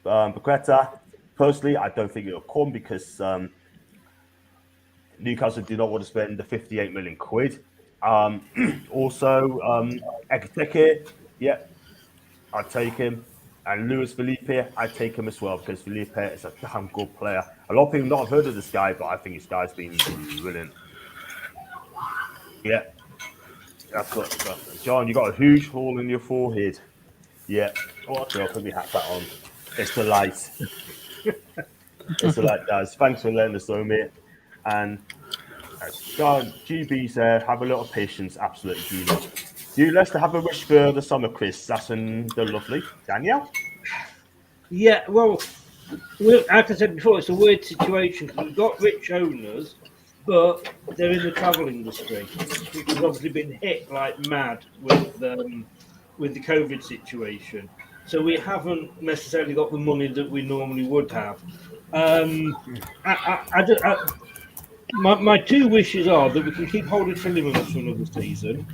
Paqueta, personally, I don't think it'll come because Newcastle do not want to spend the 58 million quid. Also, Ekiteke, yeah, I'd take him. And Luis Felipe, I'd take him as well because Felipe is a damn good player. A lot of people not have heard of this guy, but I think this guy's been brilliant. Yeah, that's what. John, you got a huge hole in your forehead. Yeah, I'll put my hat back on. It's the light. It's the light, guys. Thanks for letting us know, mate. And John, GB's there. Have a little patience, absolutely. Do let's have a wish for the summer, Chris. That's the lovely Danielle. Yeah, well, like I said before, it's a weird situation because we've got rich owners, but they're in the travel industry, which has obviously been hit like mad with the COVID situation. So we haven't necessarily got the money that we normally would have. My 2 wishes are that we can keep holding Tillemans for another season,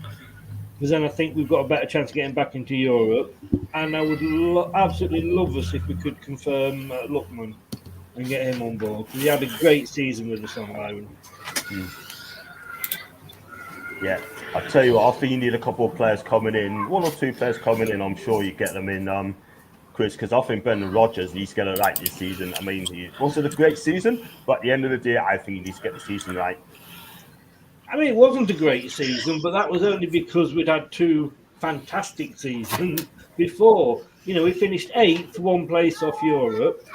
because then I think we've got a better chance of getting back into Europe. And I would absolutely love us if we could confirm Lookman and get him on board, because he had a great season with us on loan. Yeah, I'll tell you what, I think you need a couple of players coming in, 1 or 2 players coming in. I'm sure you get them in, Chris, because I think Brendan Rodgers needs to get it right this season. I mean, he wasn't a great season, but at the end of the day, I think he needs to get the season right. I mean, it wasn't a great season, but that was only because we'd had 2 fantastic seasons before. You know, we finished 8th, 1 place off Europe,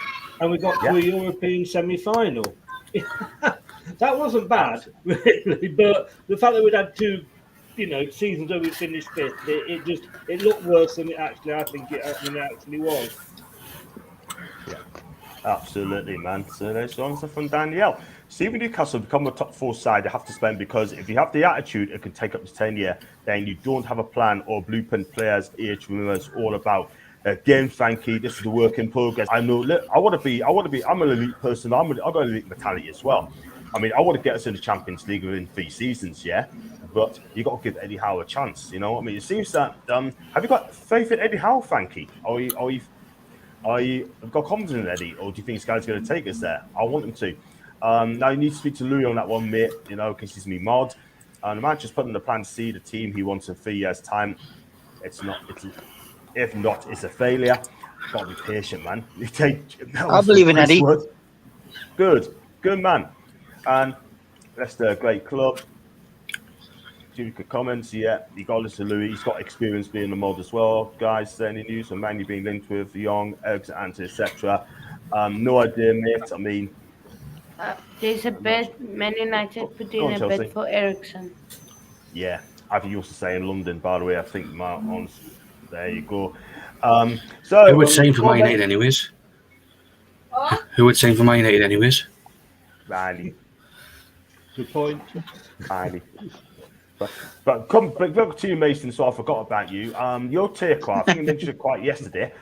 and we got to a European semi-final. That wasn't bad, really, but the fact that we'd had 2, seasons where we finished 5th, it looked worse than it actually. I think it actually was. Yeah, absolutely, man. So there's one stuff from Danielle. See, if Newcastle become a top 4 side, they have to spend, because if you have the attitude, it can take up to 10 years. Then you don't have a plan or blueprint players. Age rumors all about. Again, Frankie, this is the work in progress. I know. Look, I want to be. I'm an elite person. I've got an elite mentality as well. I mean, I want to get us in the Champions League within 3 seasons, yeah. But you got to give Eddie Howe a chance. You know, I mean, it seems that. Have you got faith in Eddie Howe, Frankie? Are you got confidence in Eddie, or do you think this guy's going to take us there? I want him to. Now you need to speak to Louis on that one, mate. You know, because he's me mod. And the man just putting the plan to see the team he wants in 3 years' time. If not, it's a failure. Got to be patient, man. I believe in Eddie. Good man. And Leicester, a great club. Few good comments. Yeah, you got to listen to Louis. He's got experience being a mod as well. Guys, any news on Manny being linked with Young, Eggs, and etc. No idea, mate. I mean, there's a bet. Man United put in a bet for Ericsson. Yeah, I think you also say in London, by the way. I think there you go. So who would sign for Man United anyways? Who would sign for Man United anyways? Vardy. Good point. Vardy. But come back to you, Mason. So I forgot about you. Your take, I think you mentioned it quite yesterday.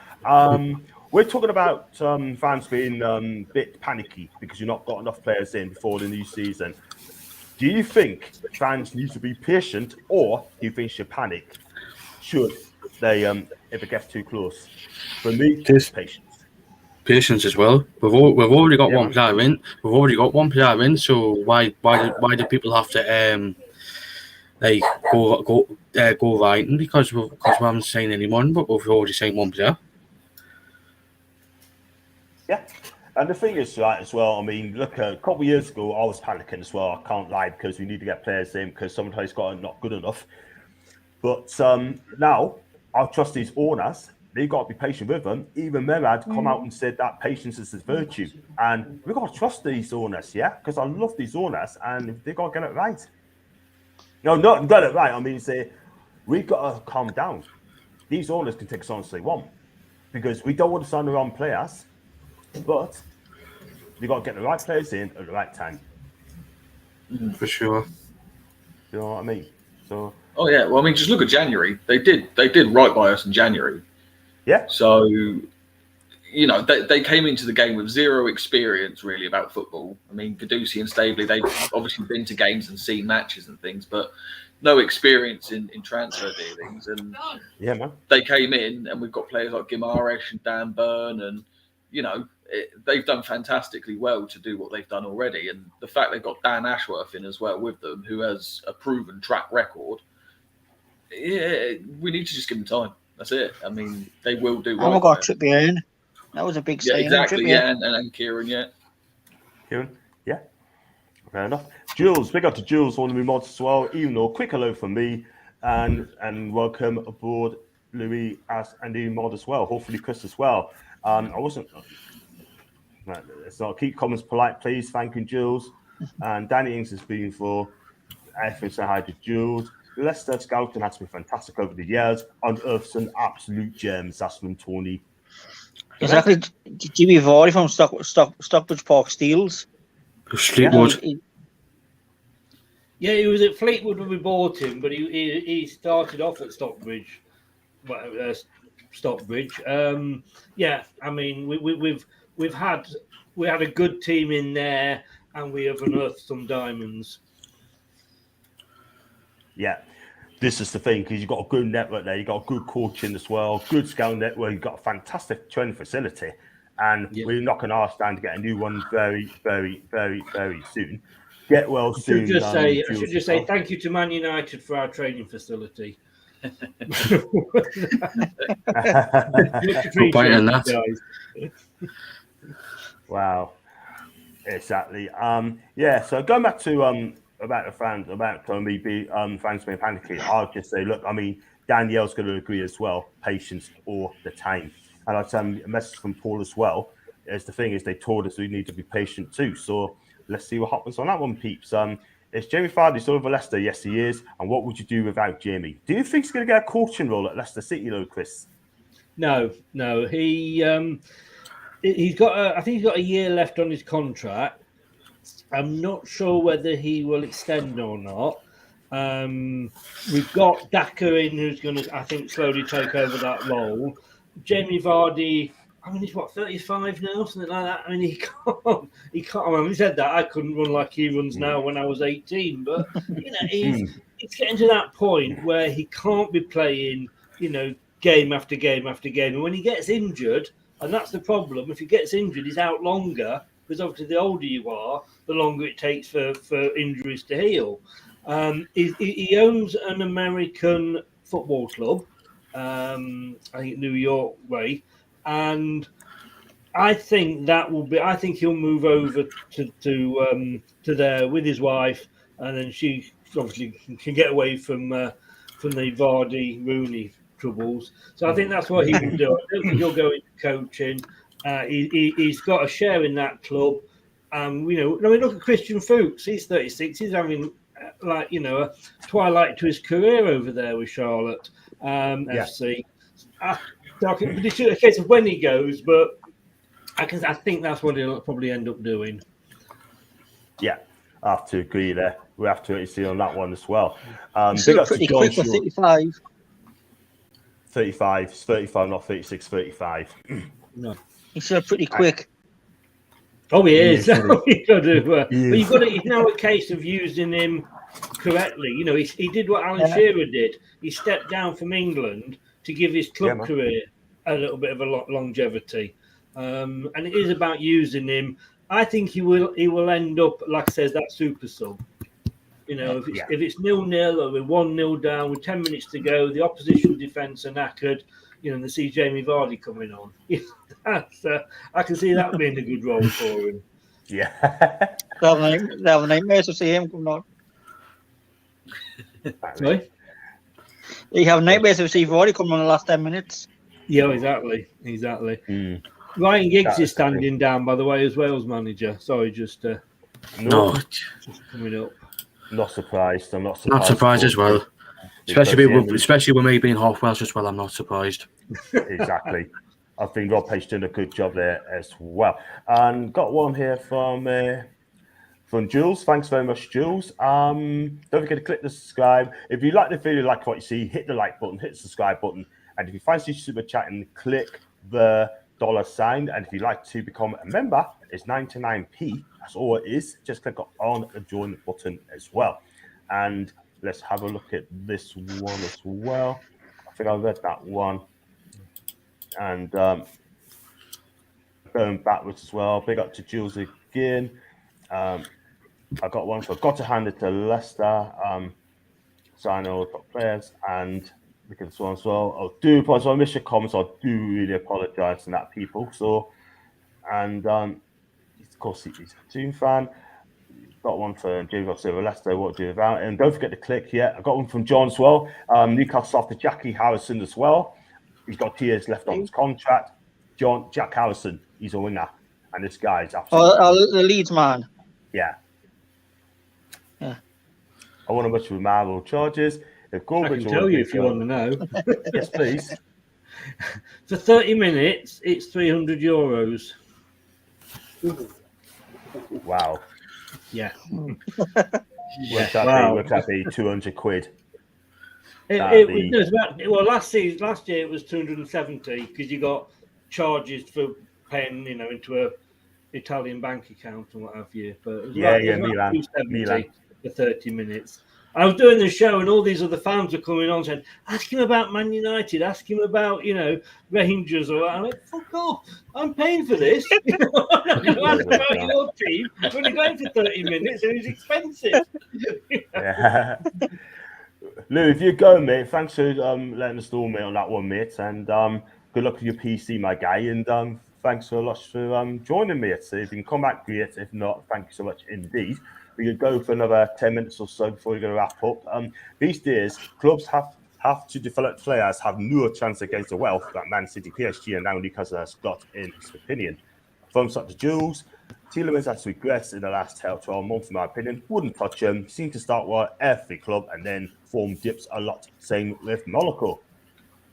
We're talking about fans being a bit panicky because you've not got enough players in before the new season. Do you think fans need to be patient, or do you think should panic? Should they, if it gets too close? For me, it's patience. Patience as well. We've already got one player in. We've already got one player in. So why do people have to go writing because we haven't signed anyone, but we've already signed one player. Yeah, and the thing is, right, as well, I mean, look, a couple of years ago, I was panicking as well. I can't lie, because we need to get players in because sometimes got not good enough. But now, I trust these owners. They've got to be patient with them. Even Merad come out and said that patience is a virtue. And we've got to trust these owners, yeah? Because I love these owners, and they've got to get it right. No, not get it right. I mean, say, we've got to calm down. these owners can take us on as they want because we don't want to sign the wrong players, but they got to get the right players in at the right time. For sure. You know what I mean? So. Oh yeah. Well, I mean, just look at January. They did right by us in January. Yeah. So, you know, they came into the game with zero experience really about football. I mean, Gadusi and Staveley, they've obviously been to games and seen matches and things, but no experience in transfer dealings. And yeah, man, they came in, and we've got players like Guimaraes and Dan Burn, and you know, they've done fantastically well to do what they've done already. And the fact they've got Dan Ashworth in as well with them, who has a proven track record. Yeah, we need to just give them time. That's it. I mean, they will do. I got Trippier in. That was a big signing. Yeah, exactly. Trippier. Yeah, and Kieran. Yeah. Kieran. Yeah. Fair enough. Jules, big up to Jules, one of the mods as well. Even though, quick hello from me, and welcome aboard, Louis, as a new mod as well. Hopefully, Chris as well. I wasn't. So keep comments polite, please. Thank you, Jules. And Danny Ings has been for everything. Say hi to Jules. Leicester scouting has been fantastic over the years. Unearthed some absolute gems. That's from Tony. Exactly. Jimmy Vardy from Stockbridge Park Steels. Fleetwood. Yeah, he was at Fleetwood when we bought him, but he started off at Stockbridge. Stockbridge. Yeah, I mean we had a good team in there, and we have unearthed some diamonds. Yeah, this is the thing, because you've got a good network there, you've got a good coaching as well, good scout network, you've got a fantastic training facility, and we're knocking our stand to get a new one very, very, very, very soon. Get well soon. I should just say thank you to Man United for our training facility. Wow, exactly. Yeah, so going back to about the fans, about me fans being panicky, I'll just say, look, I mean, Danielle's going to agree as well. Patience all the time, and I'll send a message from Paul as well. As the thing is, they told us we need to be patient too. So let's see what happens on that one, peeps. Is Jamie Vardy still over Leicester? Yes, he is. And what would you do without Jamie? Do you think he's going to get a coaching role at Leicester City, though, Chris? No. He's got. I think he's got a year left on his contract. I'm not sure whether he will extend or not. We've got Daka in, who's going to, I think, slowly take over that role. Jamie Vardy, I mean, he's 35 now, something like that. I mean, he can't. I mean, he said that I couldn't run like he runs now when I was 18, but you know, it's getting to that point where he can't be playing, you know, game after game after game. And when he gets injured, and that's the problem, if he gets injured, he's out longer. Because obviously, the older you are, the longer it takes for injuries to heal. He owns an American football club, I think New York way, and I think that will be. I think he'll move over to there with his wife, and then she obviously can get away from the Vardy Rooney troubles. So I think that's what he will do. I don't think he'll go into coaching. He's got a share in that club. You know, I mean, look at Christian Fuchs. He's 36. He's having a twilight to his career over there with Charlotte FC. It's a case of when he goes, but I think that's what he'll probably end up doing. Yeah, I have to agree there. We have to see on that one as well. Still pretty quick for 35. 35, 35, not 36, 35. No. He's still pretty quick. Oh, he is. But you've got it's now a case of using him correctly. You know, he did what Alan Shearer did. He stepped down from England to give his club career a little bit of a longevity. And it is about using him. I think he will end up, like I said, that super sub. You know, if it's 0-0 or we're 1-0 down with 10 minutes to go, the opposition defence are knackered, you know, and they see Jamie Vardy coming on. I can see that being a good role for him. Yeah. They'll have a nightmare to see him coming on. Sorry? You have nightmares to see Vardy coming on the last 10 minutes. Yeah, exactly. Ryan Giggs is standing down, by the way, as Wales manager. Sorry, just coming up. Not surprised. I'm not surprised. Not surprised as well. Especially with me being half Welsh as well, I'm not surprised. Exactly. I think Rob Page did a good job there as well. And got one here from Jules. Thanks very much, Jules. Don't forget to click the subscribe. If you like the video, like what you see, hit the like button, hit the subscribe button. And if you fancy super chatting, click the $sign. And if you'd like to become a member, it's 99p. That's all it is. Just click on the join button as well. And let's have a look at this one as well. I think I read that one. And going backwards as well. Big up to Jules again. I got one, so I've got to hand it to Leicester. Sign all top players and look at this one as well. I do apologize. I missed your comments. I do really apologize to that, people. So, and of course, he's a Toon fan. Got one for James Silver Leicester. What do you about? And don't forget to click here. I got one from John as well. Newcastle after Jackie Harrison as well. He's got 2 years left on his contract. Jack Harrison, he's a winger, and this guy is absolutely the Leeds man. Yeah. Yeah. I want to much with Marvel charges. If I can tell you if you want to know. Yes, please. For 30 minutes, it's €300. Wow. Yeah. Would that be 200 quid? It was about, well, last year it was 270 because you got charges for paying, into a Italian bank account and what have you. But it was about 270 for 30 minutes. I was doing the show and all these other fans were coming on saying, ask him about Man United, ask him about, Rangers. Or I'm like, fuck off, I'm paying for this. I'm not going to ask about your team when you're going for 30 minutes and it's expensive. Yeah. Lou, if you're going, mate, thanks for letting us know, mate, on that one, mate. And good luck with your PC, my guy. And thanks so much for joining me. So if you can come back, great. If not, thank you so much indeed. We could go for another 10 minutes or so before we're going to wrap up. These days, clubs have to develop players have no chance against the wealth that Man City, PSG, and now Newcastle has got, in his opinion. From such as Jules, Tielemans has regressed in the last 12 months, in my opinion. Wouldn't touch him. Seemed to start well every club and then form dips a lot. Same with Monaco.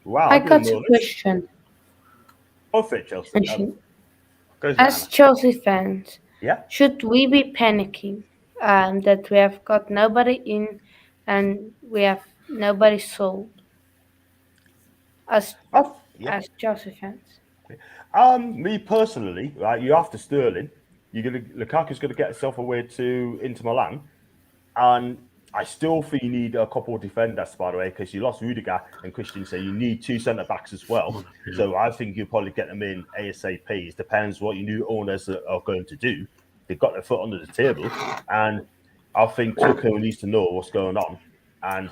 Wow. I got a question. Off it, Chelsea. As Chelsea fans, yeah, should we be panicking that we have got nobody in and we have nobody sold? As Chelsea fans. Me personally, right? You're after Sterling. Lukaku's going to get himself away to Inter Milan, and I still think you need a couple of defenders, by the way, because you lost Rudiger and Christian. So you need 2 centre backs as well. So I think you'll probably get them in ASAP. It depends what your new owners are going to do. They've got their foot under the table, and I think Tuchel needs to know what's going on, and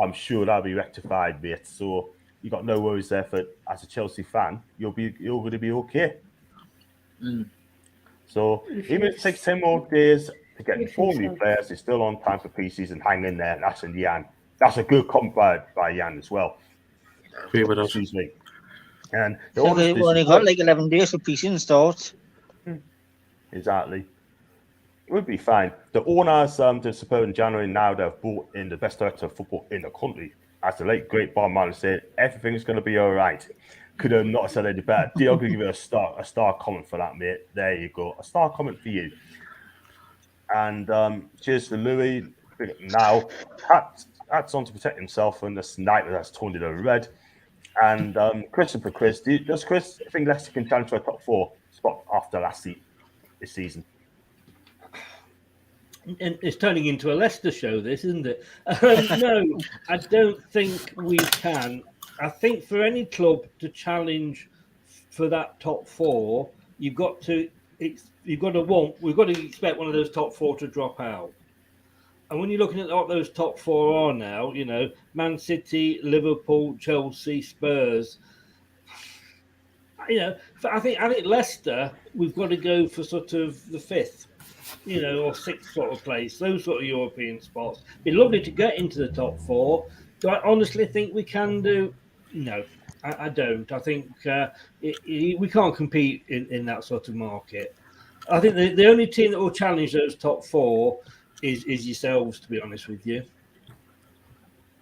I'm sure that'll be rectified, mate. So you got no worries there. For as a Chelsea fan, you're going to be okay. So even if it takes 10 more days to get 4 new players, it's still on time for pre-season. Hang in there. That's in Jan. That's a good comp by Jan as well. Excuse me. And they've only got like 11 days for pre-season start. Exactly. It would be fine. The owners, the supposed in January now, they've brought in the best director of football in the country. As the late great Bob Marley said, everything's going to be all right. Could have not said any better. I'll give you a star comment for that, mate. There you go. A star comment for you. And cheers to Louis. Now, hats on to protect himself from the sniper that's turned into red. And Christopher Chris, does Chris think Leicester can challenge for a top 4 spot after this season? And it's turning into a Leicester show, this, isn't it? No, I don't think we can. I think for any club to challenge for that top 4, we've got to expect one of those top 4 to drop out. And when you're looking at what those top 4 are now, Man City, Liverpool, Chelsea, Spurs. I think Leicester, we've got to go for sort of the 5th. Or 6th sort of place, those sort of European spots. It'd be lovely to get into the top 4. Do I honestly think we can do? No, I don't. I think we can't compete in that sort of market. I think the only team that will challenge those top 4 is yourselves, to be honest with you.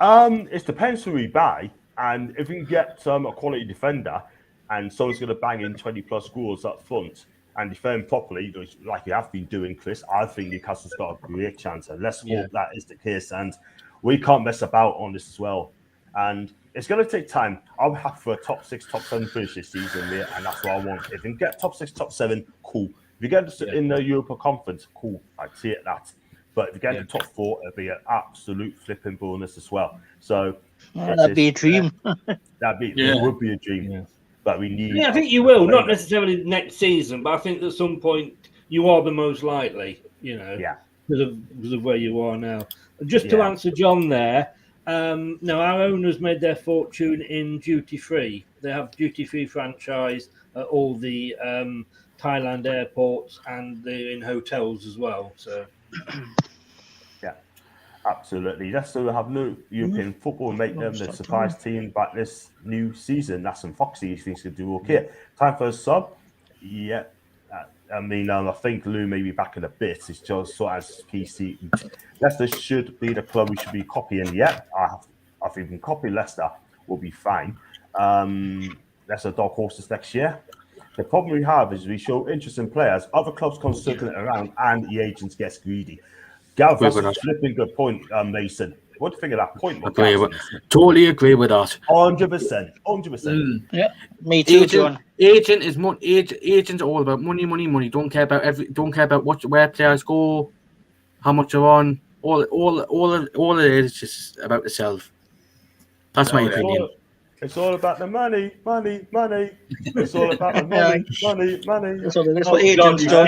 It depends who we buy, and if we can get a quality defender, and someone's going to bang in 20+ goals up front and defend properly, like you have been doing, Chris, I think Newcastle's got a great chance, and let's hope that is the case. And we can't mess about on this as well. And it's going to take time. I'm happy for a top 6, top 7 finish this season, mate, and that's what I want. If you can get top 6, top 7, cool. If you get in the Europa Conference, cool. I'd see it that. But if you get to top 4, it'll be an absolute flipping bonus as well. So that'd be a dream. It would be a dream. Yeah. But we need. Yeah, I think you will. Not necessarily next season, but I think at some point you are the most likely. You know, because of where you are now. Just to answer John there. No, our owners made their fortune in duty free. They have duty free franchise at all the Thailand airports, and they're in hotels as well. So. Yeah, absolutely. Let's still have no European football and make them the surprise team back this new season. That's some Foxy things to do okay. Time for a sub. Yeah. I mean, I think Lou may be back in a bit. It's just so as PC. Leicester should be the club we should be copying. Yeah, I think we can copy Leicester. We'll be fine. Leicester dark horses next year. The problem we have is we show interest in players, other clubs come circling around, and the agents get greedy. Gav, that's a flipping good point, Mason. What do you think of that point? Totally agree with that. 100%. Yeah, me too, John. Agent's all about money. Don't care about where players go, how much they're on. All it is just about the self. That's my opinion. It's all about the money. It's all about the money. That's what agents do.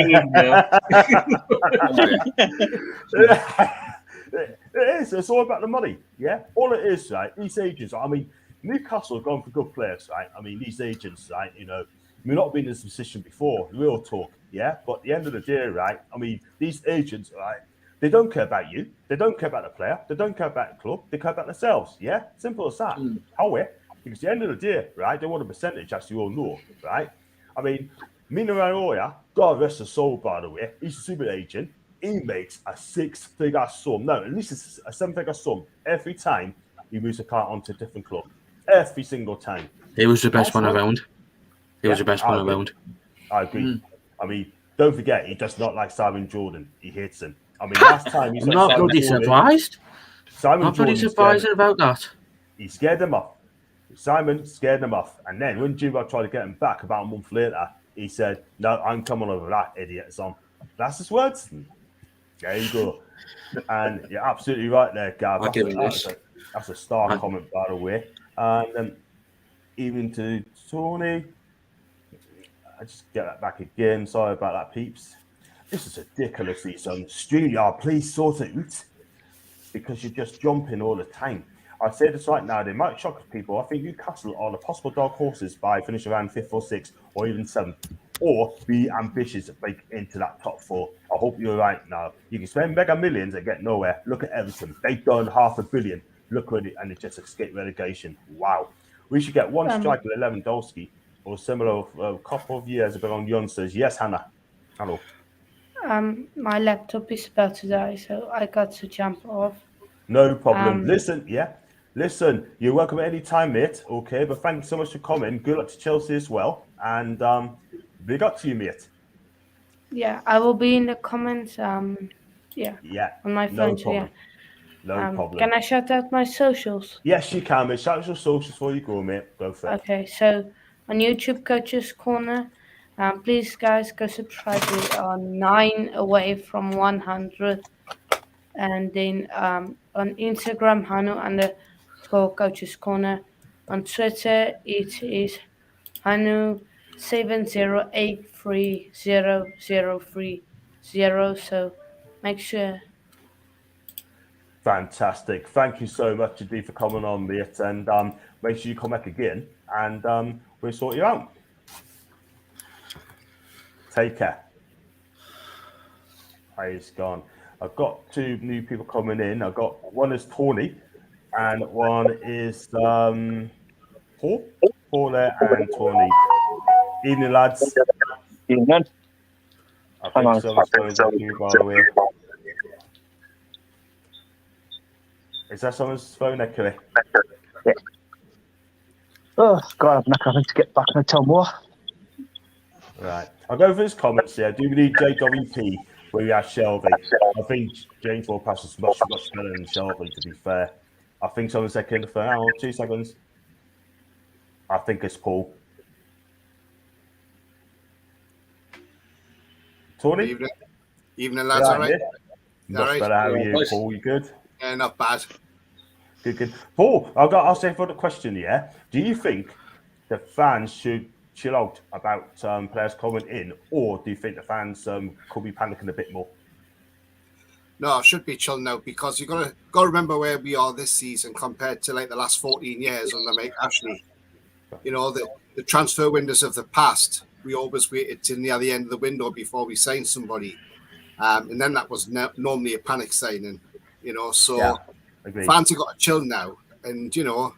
It is. It's all about the money. Yeah. All it is, right? These agents. I mean, Newcastle have gone for good players, right? I mean, these agents, right? You know, we've not been in this position before. Real talk, yeah. But at the end of the day, right? I mean, these agents, right? They don't care about you. They don't care about the player. They don't care about the club. They care about themselves. Yeah. Simple as that. However, because at the end of the day, right? They want a percentage, as you all know, right? I mean, Mina Raiola, God rest his soul, by the way, he's a super agent. He makes a 6-figure sum. No, at least it's a 7-figure sum every time he moves a car onto a different club. Every single time. He was the best one around. He was the best one around. I agree. I mean, don't forget, he does not like Simon Jordan. He hates him. I mean, last time he's I'm not bloody surprised. I'm not bloody surprised about that. He scared him off. Simon scared him off. And then when Juba tried to get him back about a month later, he said, "No, I'm coming over that idiot son." That's his words. There you go. And you're absolutely right there, Gav. That's a star comment, by the way. And even to Tony, I just get that back again. Sorry about that, peeps. This is ridiculously StreamYard, please sort it out because you're just jumping all the time. I say this right now, they might shock people. I think Newcastle are the possible dark horses by finishing around 5th or 6th or even 7th, or be ambitious to break into that top 4. I hope you're right now. You can spend mega millions and get nowhere. Look at Everton. They've done $500 million. Look at it, and it just escaped relegation. Wow. We should get one striker, Lewandowski, or similar a couple of years ago on youngsters. Yes, Hannah. Hello. My laptop is about to die, so I got to jump off. No problem. Listen, you're welcome at any time, mate. Okay, but thanks so much for coming. Good luck to Chelsea as well. And big up to you, mate. Yeah, I will be in the comments. On my phone. No problem. Can I shout out my socials? Yes, you can, mate. Shout out your socials before you go, mate. Go for it. Okay, so on YouTube, Coach's Corner. Please, guys, go subscribe. We are 9 away from 100. And then on Instagram, Hanu_Coach's Corner. On Twitter, it is Hanu70830030. So make sure. Fantastic. Thank you so much, indeed, for coming on, mate. And make sure you come back again, and we'll sort you out. Take care. He's gone. I've got 2 new people coming in. I've got one is Tony, and one is Paul there, and Tony. Evening, lads. Evening. Thank you so much for you, by the way. Is that someone's phone there, Kelly? Yeah. Oh, God, I'm not having to get back in the town more. Right. I'll go for his comments here. Do we need JWP where we have Shelby? I think James Ward Pass is much better than Shelby, to be fair. I think someone second the phone. Hang on, 2 seconds. I think it's Paul. Tony? Evening, lads. All right. Much better. How are you, Paul? You good? Yeah, not bad. Good. Paul, I'll say for the question, yeah. Do you think the fans should chill out about players coming in, or do you think the fans could be panicking a bit more? No, I should be chilling out because you've got to remember where we are this season compared to like the last 14 years under Mike Ashley. You know, the transfer windows of the past, we always waited till near the end of the window before we signed somebody. And then that was normally a panic signing, you know. So fans have got to chill now and, you know,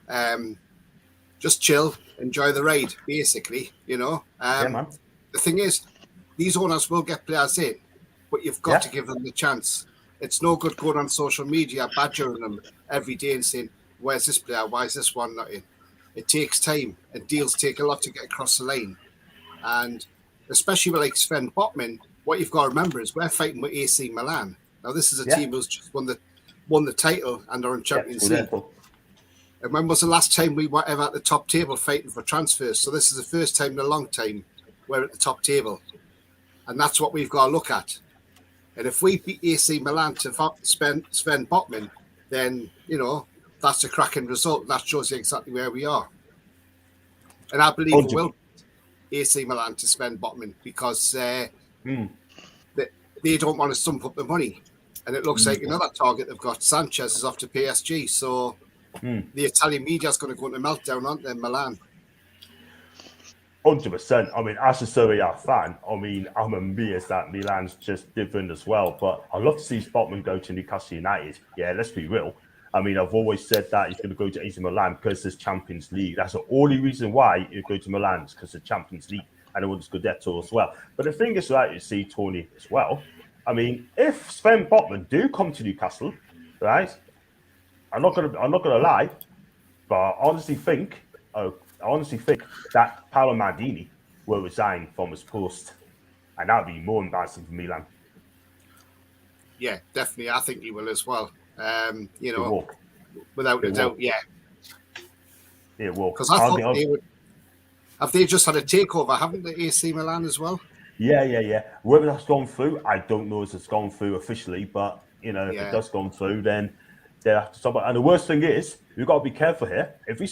just chill, enjoy the ride, basically, you know. Man. The thing is, these owners will get players in, but you've got to give them the chance. It's no good going on social media, badgering them every day and saying, where's this player? Why is this one not in? It takes time, and deals take a lot to get across the line. And especially with like Sven Botman, what you've got to remember is we're fighting with AC Milan. Now, this is a team who's just won the title and are in Champions League. And when was the last time we were ever at the top table fighting for transfers? So this is the first time in a long time we're at the top table. And that's what we've got to look at. And if we beat AC Milan to Sven Botman, then, you know, that's a cracking result. That shows you exactly where we are. And I believe we will beat AC Milan to Sven Botman because they don't want to stump up the money. And it looks like another target they've got. Sanchez is off to PSG. So the Italian media is going to go into meltdown, aren't they, Milan? 100%. I mean, as a Serie A fan, I mean, I'm amazed that Milan's just different as well. But I'd love to see Botman go to Newcastle United. Yeah, let's be real. I mean, I've always said that he's going to go to AC Milan because there's Champions League. That's the only reason why you go to Milan is because of Champions League and it wants Scudetto as well. But the thing is, like you see, Tony, as well. I mean, if Sven Botman do come to Newcastle, right? I'm not gonna lie, but I honestly think that Paolo Maldini will resign from his post, and that would be more embarrassing for Milan. Yeah, definitely. I think he will as well. You know, without a doubt, yeah. It will. Because I thought they would. Have they just had a takeover? Haven't they, AC Milan as well? Yeah. Whether that's gone through, I don't know if it's gone through officially, but you know, if it does gone through, then they have to stop it. And the worst thing is, we've got to be careful here. If we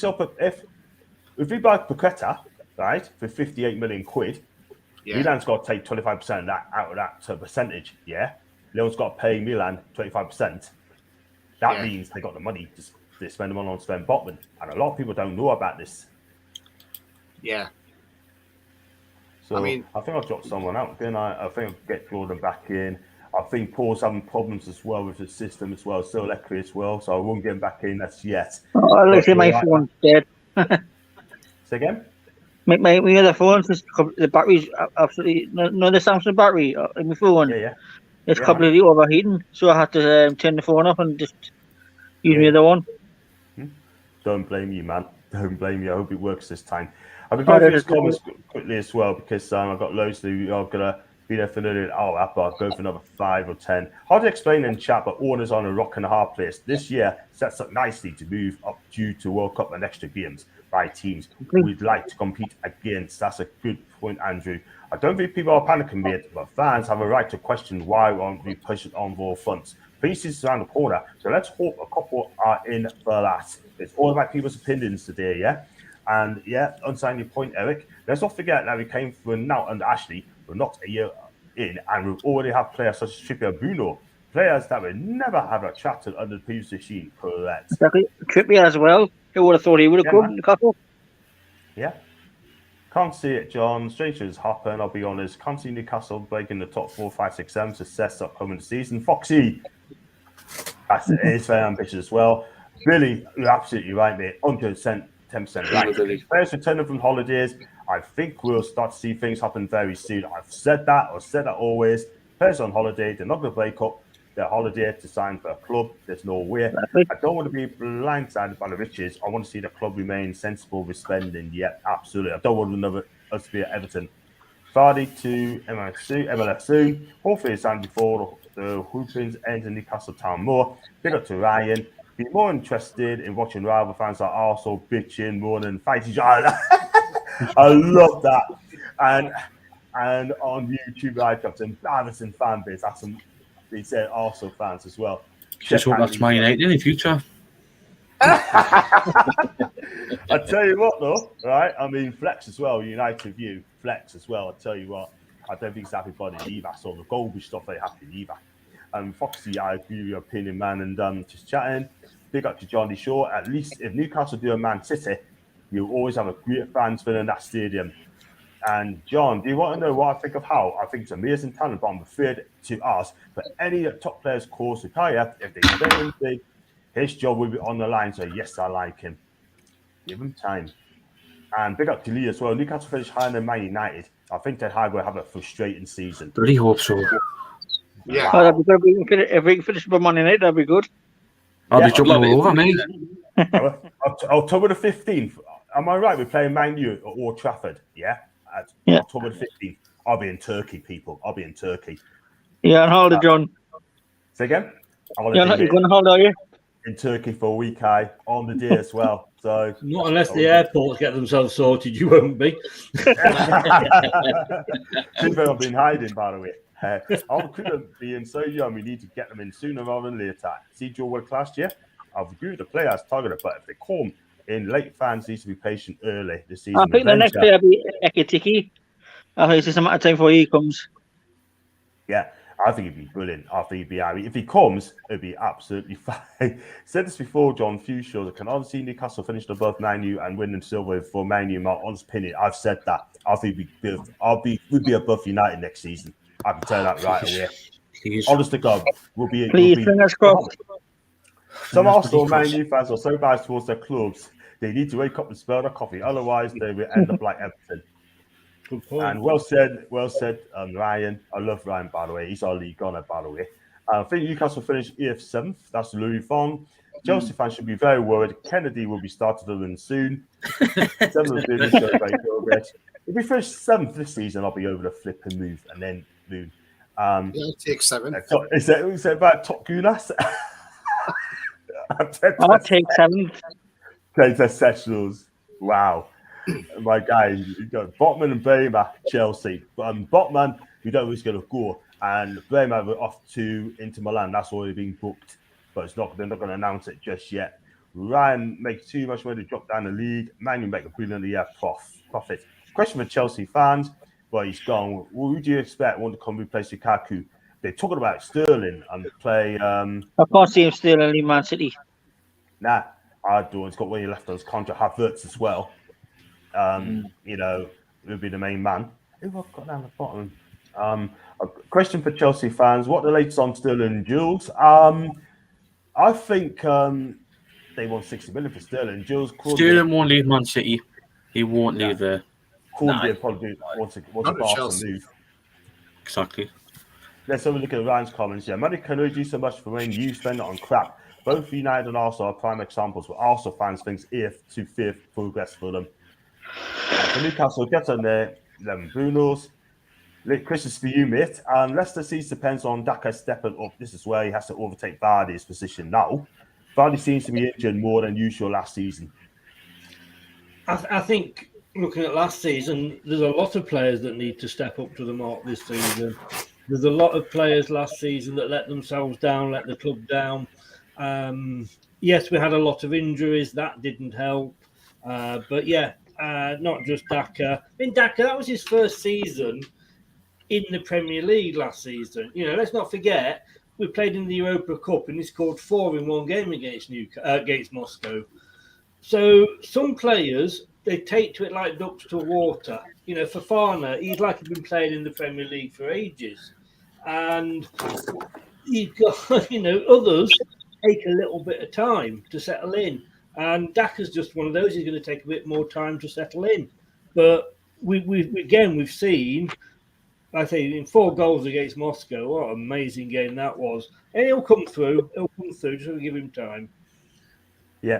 we buy Paqueta, right, for 58 million quid, Milan's got to take 25% of that out of that percentage. Yeah, Leon's got to pay Milan 25%. That means they got the money to spend them on Sven Botman, and a lot of people don't know about this. Yeah. So I think I'll drop someone out. Then I think I'll get Jordan back in. I think Paul's having problems as well with the system as well. So Leclerc as well. So I won't get him back in as yet. Oh, looks like my phone's dead. Say again? My other phone's just the battery's absolutely no the Samsung battery in my phone. Yeah. It's completely overheating, so I had to turn the phone off and just use the other one. Don't blame you, man. Don't blame you. I hope it works this time. I'm going to go through his comments quickly as well because I've got loads who are going to be there for nearly an hour, but I'll go for another 5 or 10. Hard to explain in chat, but Warner's on a rock and a hard place. This year sets up nicely to move up due to World Cup and extra games by teams we'd like to compete against. That's a good point, Andrew. I don't think people are panicking yet, but fans have a right to question why won't we push it on all fronts. Pieces around the corner, so let's hope a couple are in for that. It's all about people's opinions today, yeah? And unsign your point, Eric. Let's not forget that we came through now under Ashley. We're not a year in, and we already have players such as Trippier, Bruno, players that would never have attracted under the previous regime. Correct. Exactly. Trippier as well. Who would have thought he would have come in a couple? Yeah. Can't see it, John. Strangers happen, I'll be honest. Can't see Newcastle breaking the top 4, 5, 6, 7 success upcoming season. Foxy. It's very ambitious as well. Billy, you're absolutely right, mate. 100%. 10% right. Players returning from holidays. I think we'll start to see things happen very soon. I've said that always. Players on holiday, they're not going to break up. their holiday to sign for a club. There's no way. Exactly. I don't want to be blindsided by the riches. I want to see the club remain sensible with spending. Yeah, absolutely. I don't want us to be at Everton. Vardy to MLS soon. Hopefully it's signed before the whoopings end in Newcastle Town Moor. Big up to Ryan. Be more interested in watching rival fans like Arsenal bitching, moaning, fight each other. I love that. And on YouTube, I've got some Everton fan base. That's some, they said Arsenal fans as well. Just hope that's Man United in the future. I tell you what, though, right? I mean, Flex as well, United View, Flex as well. I tell you what, I don't think he's happy about it either. So the goal was stuff very happy either. Foxy, I agree with your opinion, man. And just chatting, big up to Johnny Shaw. At least if Newcastle do a Man City, you'll always have a great fans filling that stadium. And John, do you want to know what I think of Howe? I think it's amazing talent, but I'm afraid to ask for any top players' course to retire if they stay in big. His job will be on the line, so yes, I like him. Give him time. And big up to Lee as well. Newcastle finished higher than Man United. I think Ten Hag will have a frustrating season. Really hope so. Yeah. Oh, that'd be good. If we can finish with Man United, that'd be good. I'll be jumping all over, mate. October the 15th. Am I right? We're playing Man U at Old Trafford. Yeah? Yeah. October the 15th. I'll be in Turkey, people. I'll be in Turkey. Yeah, on holiday, John. Say again? You're going on holiday, are you? In Turkey for a week, on the day as well. So not unless the airports get themselves sorted, you won't be. I've been hiding, by the way. Our recruitment being so young, we need to get them in sooner rather than later. See Joe Wood last year? I've agreed with the players targeted, but if they come in late, fans need to be patient early this season. I think the next player will be Ekitiki. I think it's just a matter of time before he comes. Yeah, I think he'd be brilliant. I think he'd be happy. If he comes, it'd be absolutely fine. Said this before, John. Few shows. I can honestly see Newcastle finished above Man U and winning silver for Man U. My honest opinion. I've said that. I think we'd be above United next season. I can tell that right away. Honest to God, Please, fingers crossed. Some Arsenal Man U fans are so biased towards their clubs. They need to wake up and spell their coffee. Otherwise, they will end up like Everton. Good point. And well said, Ryan. I love Ryan, by the way. He's our league gunner, by the way. I think Newcastle finished EF 7th. That's Louis Vuitton. Chelsea fans should be very worried. Kennedy will be started in soon. 7th will be very progress. If we finish 7th this season, I'll be over the flip and move, and then moon. I'll take 7. Is that about Top Gunas? I'll take 7th. Take the Sessionals. Wow. My guy, you got Botman and Bremer, Chelsea. Botman, we don't know who's going to go. And Bremer, we're off to Inter Milan. That's already been booked. But they're not going to announce it just yet. Ryan makes too much money to drop down the league. Man, you make a brilliant profit. Question for Chelsea fans. Well, he's gone. Who do you expect want to come replace Lukaku? They're talking about Sterling and play. I can't see him Sterling leave Man City. Nah, I don't. He's got one left on his contract. Havertz as well. You know, will be the main man. Who have I got down the bottom? A question for Chelsea fans: what the latest on Sterling and Jules? I think they want 60 million for Sterling. Jules Sterling won't leave Man City. He won't leave there. Probably wants a Barca move. Exactly. Let's have a look at Ryan's comments. Yeah, money can only do so much for when you spend it on crap. Both United and Arsenal are prime examples, but Arsenal fans think 8th to 5th progress for them. For Newcastle, get on there. 11 Bruno's. Chris is for you, mate. And Leicester sees depends on Daka stepping up. This is where he has to overtake Vardy's position now. Vardy seems to be injured more than usual last season. I think looking at last season, there's a lot of players that need to step up to the mark this season. There's a lot of players last season that let themselves down, let the club down. Yes, we had a lot of injuries. That didn't help. But yeah, not just Daka. I mean, Daka, that was his first season in the Premier League last season. You know, let's not forget, we played in the Europa Cup and he scored 4 in one game against Moscow. So some players, they take to it like ducks to water. You know, Fofana, he's like he's been playing in the Premier League for ages. And you've got, you know, others take a little bit of time to settle in. And Daka's just one of those. He's going to take a bit more time to settle in. But we've seen, I say, in 4 goals against Moscow, what an amazing game that was. He'll come through. Just give him time. Yeah,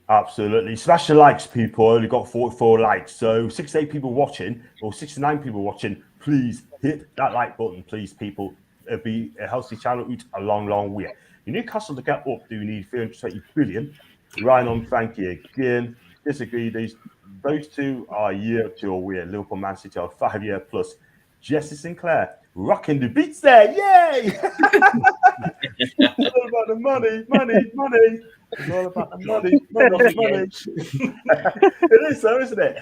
absolutely. Smash the likes, people. Only got 44 likes. So 68 people watching or 69 people watching, please hit that like button, please, people. It'll be a healthy channel out a long, long way. You Newcastle to get up, do you need 320 billion? Ryan on Frankie again. Disagree. Those two are a year or two away. Liverpool, Man City are 5 year plus. Jesse Sinclair rocking the beats there. Yay! It's all about the money. It's all about the money. It is so, isn't it?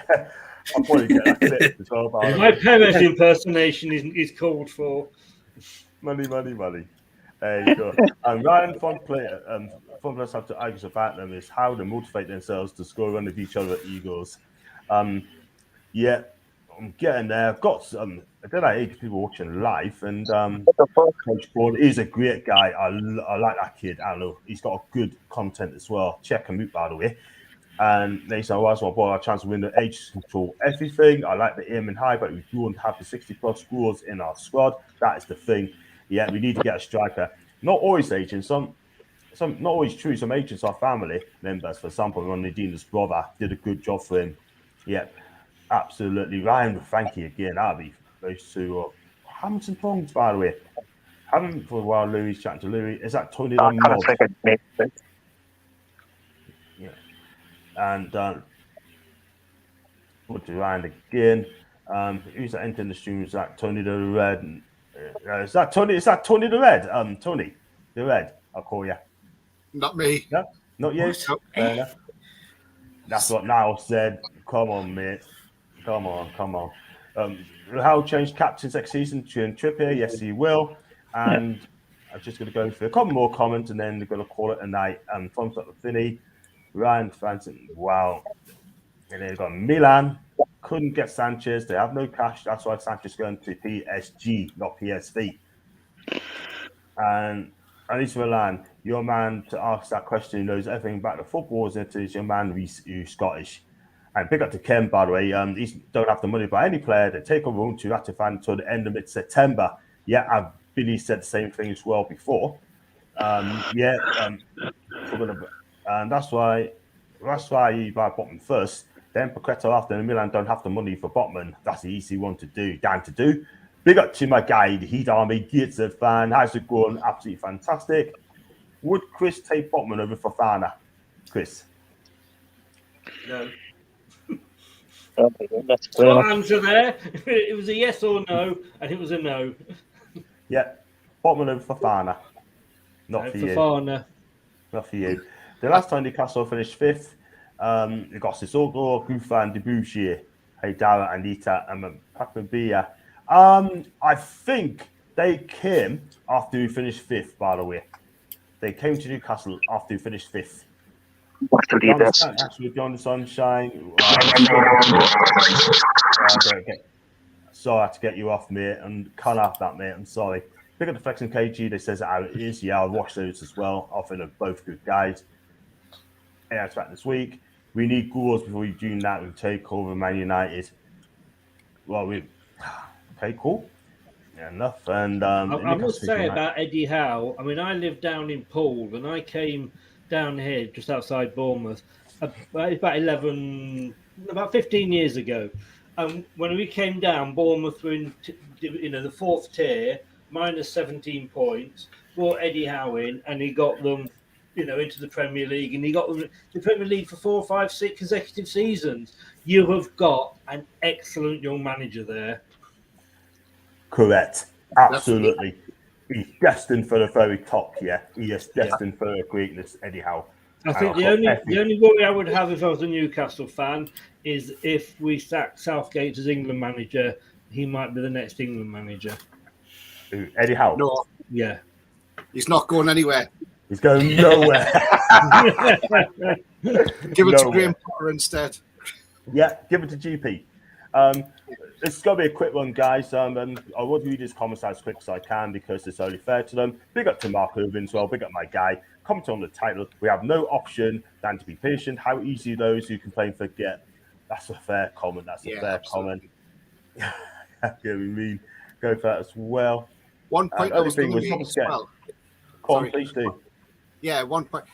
I'll probably get that clip. It's all about My Perez impersonation is called for. money. There you go. And Ryan fun players have to argue about them is how they motivate themselves to score under each other egos. Yeah, I'm getting there. I've got some. I don't know 80 people watching live, and Coach Paul is a great guy. I like that kid. I don't know. He's got good content as well. Check him out, by the way. And they say, "Well, boy, our chance to win the age control everything." I like the aiming high, but we don't have the 60+ scores in our squad. That is the thing. Yeah, we need to get a striker. Not always agents. Some not always true. Some agents are family members. For example, Ron Nadina's brother did a good job for him. Yeah, absolutely. Ryan with Frankie again. That'll be those two. Hamilton Tongs, by the way. Haven't for a while. Louis chatting to Louis. Is that Tony the Mob? Yeah. And what to Ryan again? Who's that entering the stream? Is that Tony the Red? Is that Tony? Is that Tony the Red? Tony the Red. I'll call you. Not me. No, not you. Fair enough. That's what Niall said. Come on, mate. Come on. How changed captains next season to Trippier? Yes, he will. And I'm just going to go through a couple more comments, and then we're going to call it a night. Thumbs up to Finney, Ryan Franson. Wow. And then they've got Milan. Couldn't get Sanchez. They have no cash. That's why Sanchez is going to PSG, not PSV. And Alice Milan, your man to ask that question, who knows everything about the football, is your man who's Scottish. And big up to Ken, by the way. These don't have the money to buy any player. They take a room to ratify until the end of mid-September. Yeah, Billy said the same thing as well before. And that's why you buy Botman first. Then Paqueta after, and Milan don't have the money for Botman. That's the easy one to do. Down to do. Big up to my guy, the Heat Army, Gates fan. How's it going? Absolutely fantastic. Would Chris take Botman over Fofana? Chris? No. That's Short answer there. It was a yes or no, and it was a no. Yeah. Botman over Fofana. Not for Fofana. You. Not for you. The last time Newcastle finished fifth, we got Sissoko, Gufa, and Debussy. Hey, Dara, Anita, and Pakabia. I think they came after we finished fifth, by the way. They came to Newcastle after we finished fifth. Actually, John Sunshine. Sorry, I had to get you off, mate, and cut off that, mate. I'm sorry. Pick up the Flex and KG. They says how it is. Yeah, I'll watch those as well. I think they're both good guys. Yeah, it's back this week. We need goals before we do that. We take over Man United. Well, okay, cool. Yeah, enough. And I must say about Eddie Howe. I mean, I live down in Poole, and I came down here just outside Bournemouth about 15 years ago. And when we came down, Bournemouth were in the fourth tier, minus 17 points. Brought Eddie Howe in, and he got them, into the Premier League, and he got them the Premier League for 4, 5, 6 consecutive seasons. You have got an excellent young manager there. Correct. Absolutely. He's destined for the very top, yeah. He is destined for greatness, Eddie Howe. I think the only worry I would have if I was a Newcastle fan is if we sack Southgate as England manager, he might be the next England manager. Who, Eddie Howe? No. Yeah. He's not going anywhere. He's going nowhere. Give it to Graham Potter instead. Yeah, give it to GP. This is going to be a quick one, guys. And I would read his comments as quick as I can because it's only fair to them. Big up to Mark Irvin as well. Big up my guy. Comment on the title. We have no option than to be patient. How easy those who complain forget. That's a fair comment. That's a fair comment. Yeah, we mean go for that as well. One point I was going to make as well. Go on, Sorry. please do. Yeah, 1 point.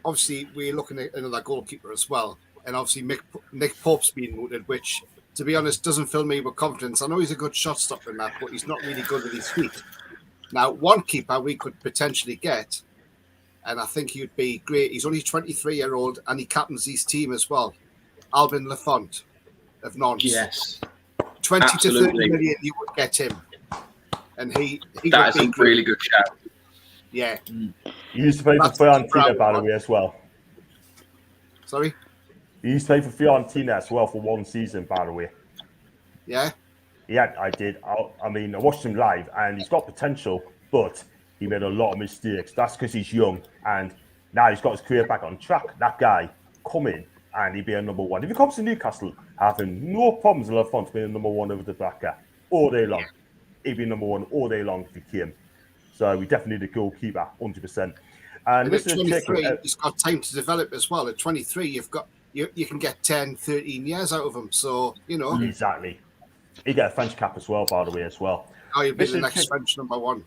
Obviously, we're looking at another goalkeeper as well. And obviously, Nick Pope's been mooted, which, to be honest, doesn't fill me with confidence. I know he's a good shot stopper in that, but he's not really good with his feet. Now, one keeper we could potentially get, and I think he'd be great. He's only 23-year-old, and he captains his team as well. Albin Lafont of Nantes. Yes. 20 absolutely. to 30 million, you would get him. And he That would is be a really good shout. Yeah. He used to play for That's the Fiorentina, proud by the one. way, as well. Sorry? He used to play for Fiorentina as well for 1 season, by the way. Yeah? Yeah, I did. I mean, I watched him live, and he's got potential, but he made a lot of mistakes. That's because he's young, and now he's got his career back on track. That guy, come in, and he'd be a number 1. If he comes to Newcastle, having no problems with Lafont being a number 1 over the backer all day long. He'd be number 1 all day long if he came. So we definitely need a goalkeeper, 100%. And at 23, he's got time to develop as well. At 23, you can get 10, 13 years out of him. So, you know. Exactly. He get a French cap as well, by the way, as well. Oh, he'll be the next French number 1.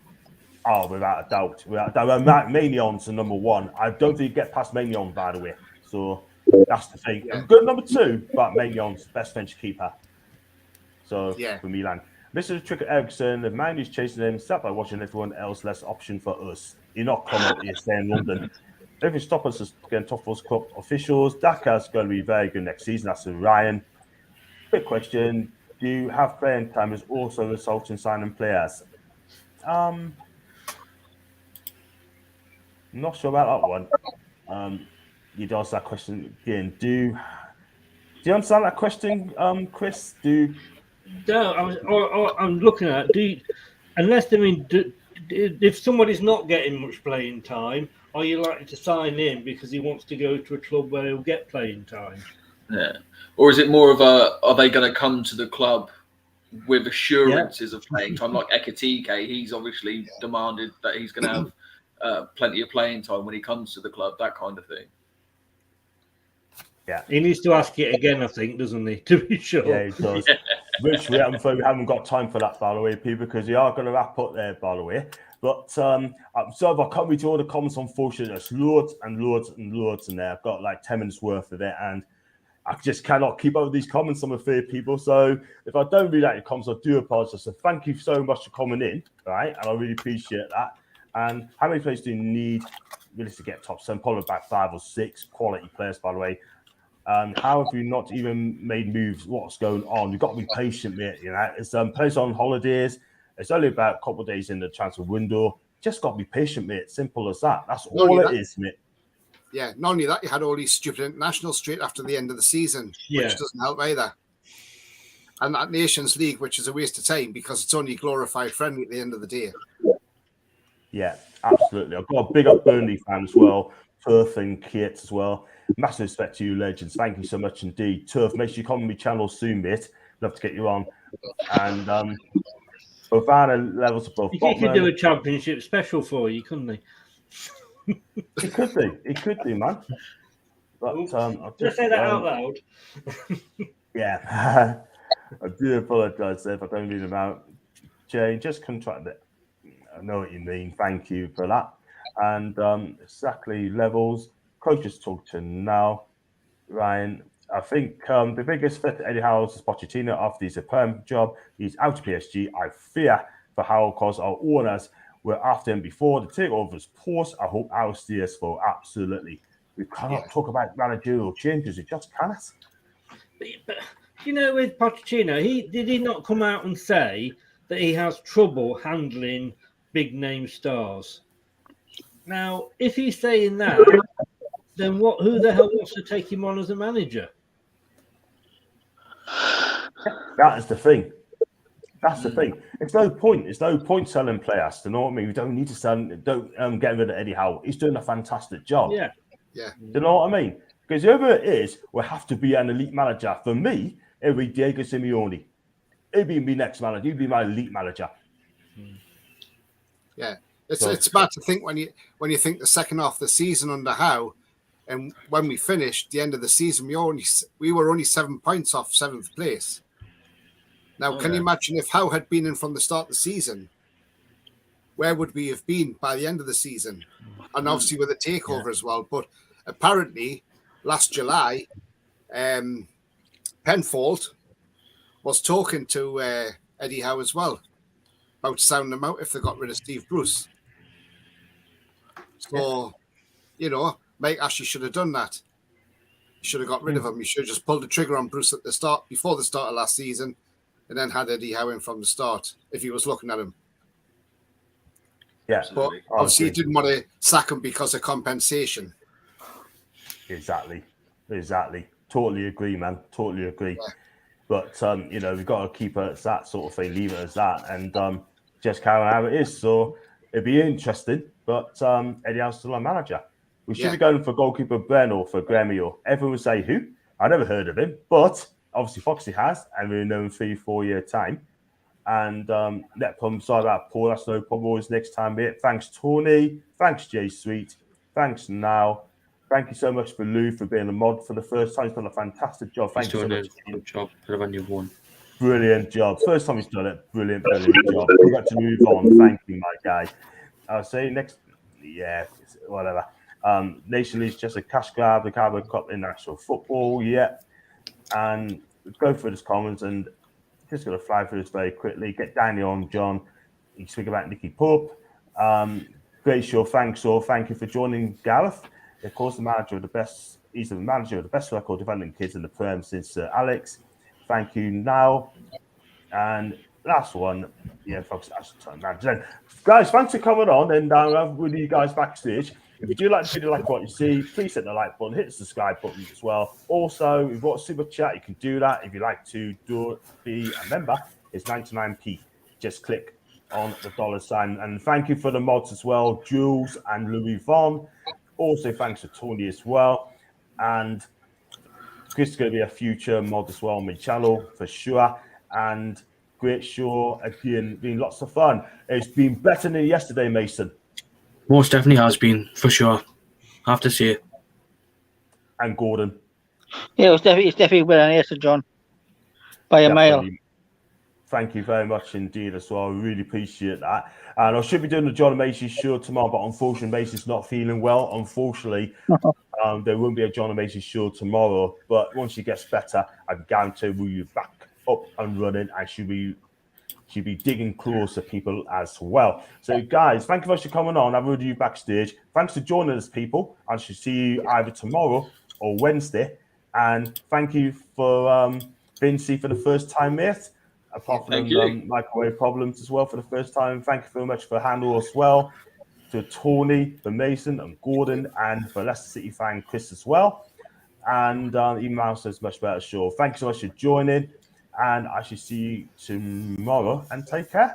Oh, without a doubt. Magnion's the number 1. I don't think you get past Magnion, by the way. So that's the thing. Yeah. Good number 2, but Magnion's best French keeper. So Yeah. for Milan. Mr. Tricker Ericsson, the man who's chasing him, sat by watching everyone else, less option for us. You're not coming, you stay in London. If you stop us against Top Force Cup officials, Dakar's going to be very good next season. That's Ryan. Quick question. Do you have playing time is also result in signing players? Not sure about that one. You'd ask that question again. Do you understand that question, Chris? No, I'm looking at if somebody's not getting much playing time, are you likely to sign him because he wants to go to a club where he'll get playing time? Yeah. Or is it more of are they going to come to the club with assurances of playing time? Like Ekatike, he's obviously demanded that he's going to have plenty of playing time when he comes to the club, that kind of thing. Yeah. He needs to ask it again, I think, doesn't he? To be sure. Yeah, he does. Which we haven't got time for that, by the way, people, because we are going to wrap up there, by the way. But so I can't read all the comments, unfortunately. There's loads and loads and loads in there. I've got like 10 minutes worth of it, and I just cannot keep up with these comments, I'm afraid, people. So if I don't read out your comments, I do apologize. So thank you so much for coming in, right? And I really appreciate that. And how many players do you need really to get top 7? Probably about 5 or 6 quality players, by the way. How have you not even made moves? What's going on? You've got to be patient, mate. You know, it's players on holidays. It's only about a couple of days in the transfer window. Just got to be patient, mate. Simple as that. That's all it is, mate. Yeah, not only that, you had all these stupid internationals straight after the end of the season, which doesn't help either. And that Nations League, which is a waste of time because it's only glorified friendly at the end of the day. Yeah, absolutely. I've got a big up Burnley fan as well, Turf and Kate as well. Massive respect to you, legends. Thank you so much indeed. Turf, make sure you come on my channel soon, mate. Love to get you on. And Bavana levels above. He could do a championship special for you, couldn't he? He could do. He could do, man. But I'll just say that out loud. Yeah. I do apologise if I don't read them out. Jay, just contract it. I know what you mean. Thank you for that. And exactly levels. Coaches talk to now. Ryan, I think the biggest threat to Eddie Howe is Pochettino after his perm job. He's out of PSG. I fear for Howe because our owners were after him before the takeover's post. I hope Howe steers for absolutely. We cannot talk about managerial changes. It just cannot. But you know, with Pochettino, did he not come out and say that he has trouble handling big name stars? Now, if he's saying that, then who the hell wants to take him on as a manager? That is the thing. That's the thing. It's no point. It's no point selling players. You know what I mean? We don't need to sell. Don't get rid of Eddie Howe. He's doing a fantastic job. Yeah. Yeah. Do you know what I mean? Because whoever it is will have to be an elite manager. For me, it would be Diego Simeone. He'd be my next manager. He'd be my elite manager. Yeah. It's bad to think when you think the second half of the season under Howe, and when we finished the end of the season, we were only 7 points off 7th place. Now, can you imagine if Howe had been in from the start of the season, where would we have been by the end of the season? And obviously with the takeover as well. But apparently, last July, Penfold was talking to Eddie Howe as well about sounding them out if they got rid of Steve Bruce. So, you know, Mike Ashley should have done that. He should have got rid of him. He should have just pulled the trigger on Bruce at the start, before the start of last season, and then had Eddie Howe in from the start if he was looking at him. Yeah, but obviously he didn't want to sack him because of compensation. Exactly. Totally agree, man. Totally agree. Yeah. But you know, we've got to keep it as that sort of thing, leave it as that, and just carry on how it is. So it'd be interesting. But Eddie Howe's still our manager. We should be going for goalkeeper Ben or for Gremio. Everyone would say who? I never heard of him, but obviously Foxy has, and we know in 3-4 year time. And net problem, sorry about Paul, that's no problem. Always next time, mate. Thanks, Tony. Thanks, Jay Sweet. Thanks, Now. Thank you so much for Lou for being a mod for the first time. He's done a fantastic job. Thank you so much. Good job. Could have won you one. Brilliant job. First time he's done it. Brilliant job. We've got to move on. Thank you, my guy. I'll say next, whatever. Nation League's just a cash grab. The Carabao Cup in national football, and go through this comments and just going to fly through this very quickly. Get Danny on, John. You speak about Nicky Pope. Great show. Thanks, all. Thank you for joining, Gareth. Of course, the manager of the best. He's the manager of the best record developing kids in the Prem since Alex. Thank you, Now. And last one, folks. Guys, thanks for coming on, and I'm with you guys backstage. If you do like the video, like what you see, please hit the like button, hit the subscribe button as well. Also, we've got a super chat. You can do that if you like to be a member. It's 99p. Just click on the $sign. And thank you for the mods as well, Jules and Louis Von. Also, thanks to Tony as well. And Chris is going to be a future mod as well on my channel for sure. And great show again, been lots of fun. It's been better than yesterday, Mason. Most definitely has been, for sure. I have to say. And Gordon. Yeah, it's definitely better than yesterday, John. By a mile. Thank you very much indeed as well. I really appreciate that. And I should be doing the John and Macy show tomorrow, but unfortunately, Macy's not feeling well. Unfortunately, there won't be a John and Macy show tomorrow. But once she gets better, I can guarantee we'll be back up and running, and she'll be digging claws to people as well. So, guys, thank you very much for coming on. I've already you backstage. Thanks for joining us, people. I shall see you either tomorrow or Wednesday. And thank you for Vinci for the first time, mate. Apart from microwave problems as well for the first time. Thank you very much for Handle as well. To Tony, for Mason, and Gordon, and for Leicester City fan Chris as well. And even Mouse says much better show. Thank you so much for joining. And I shall see you tomorrow. And take care.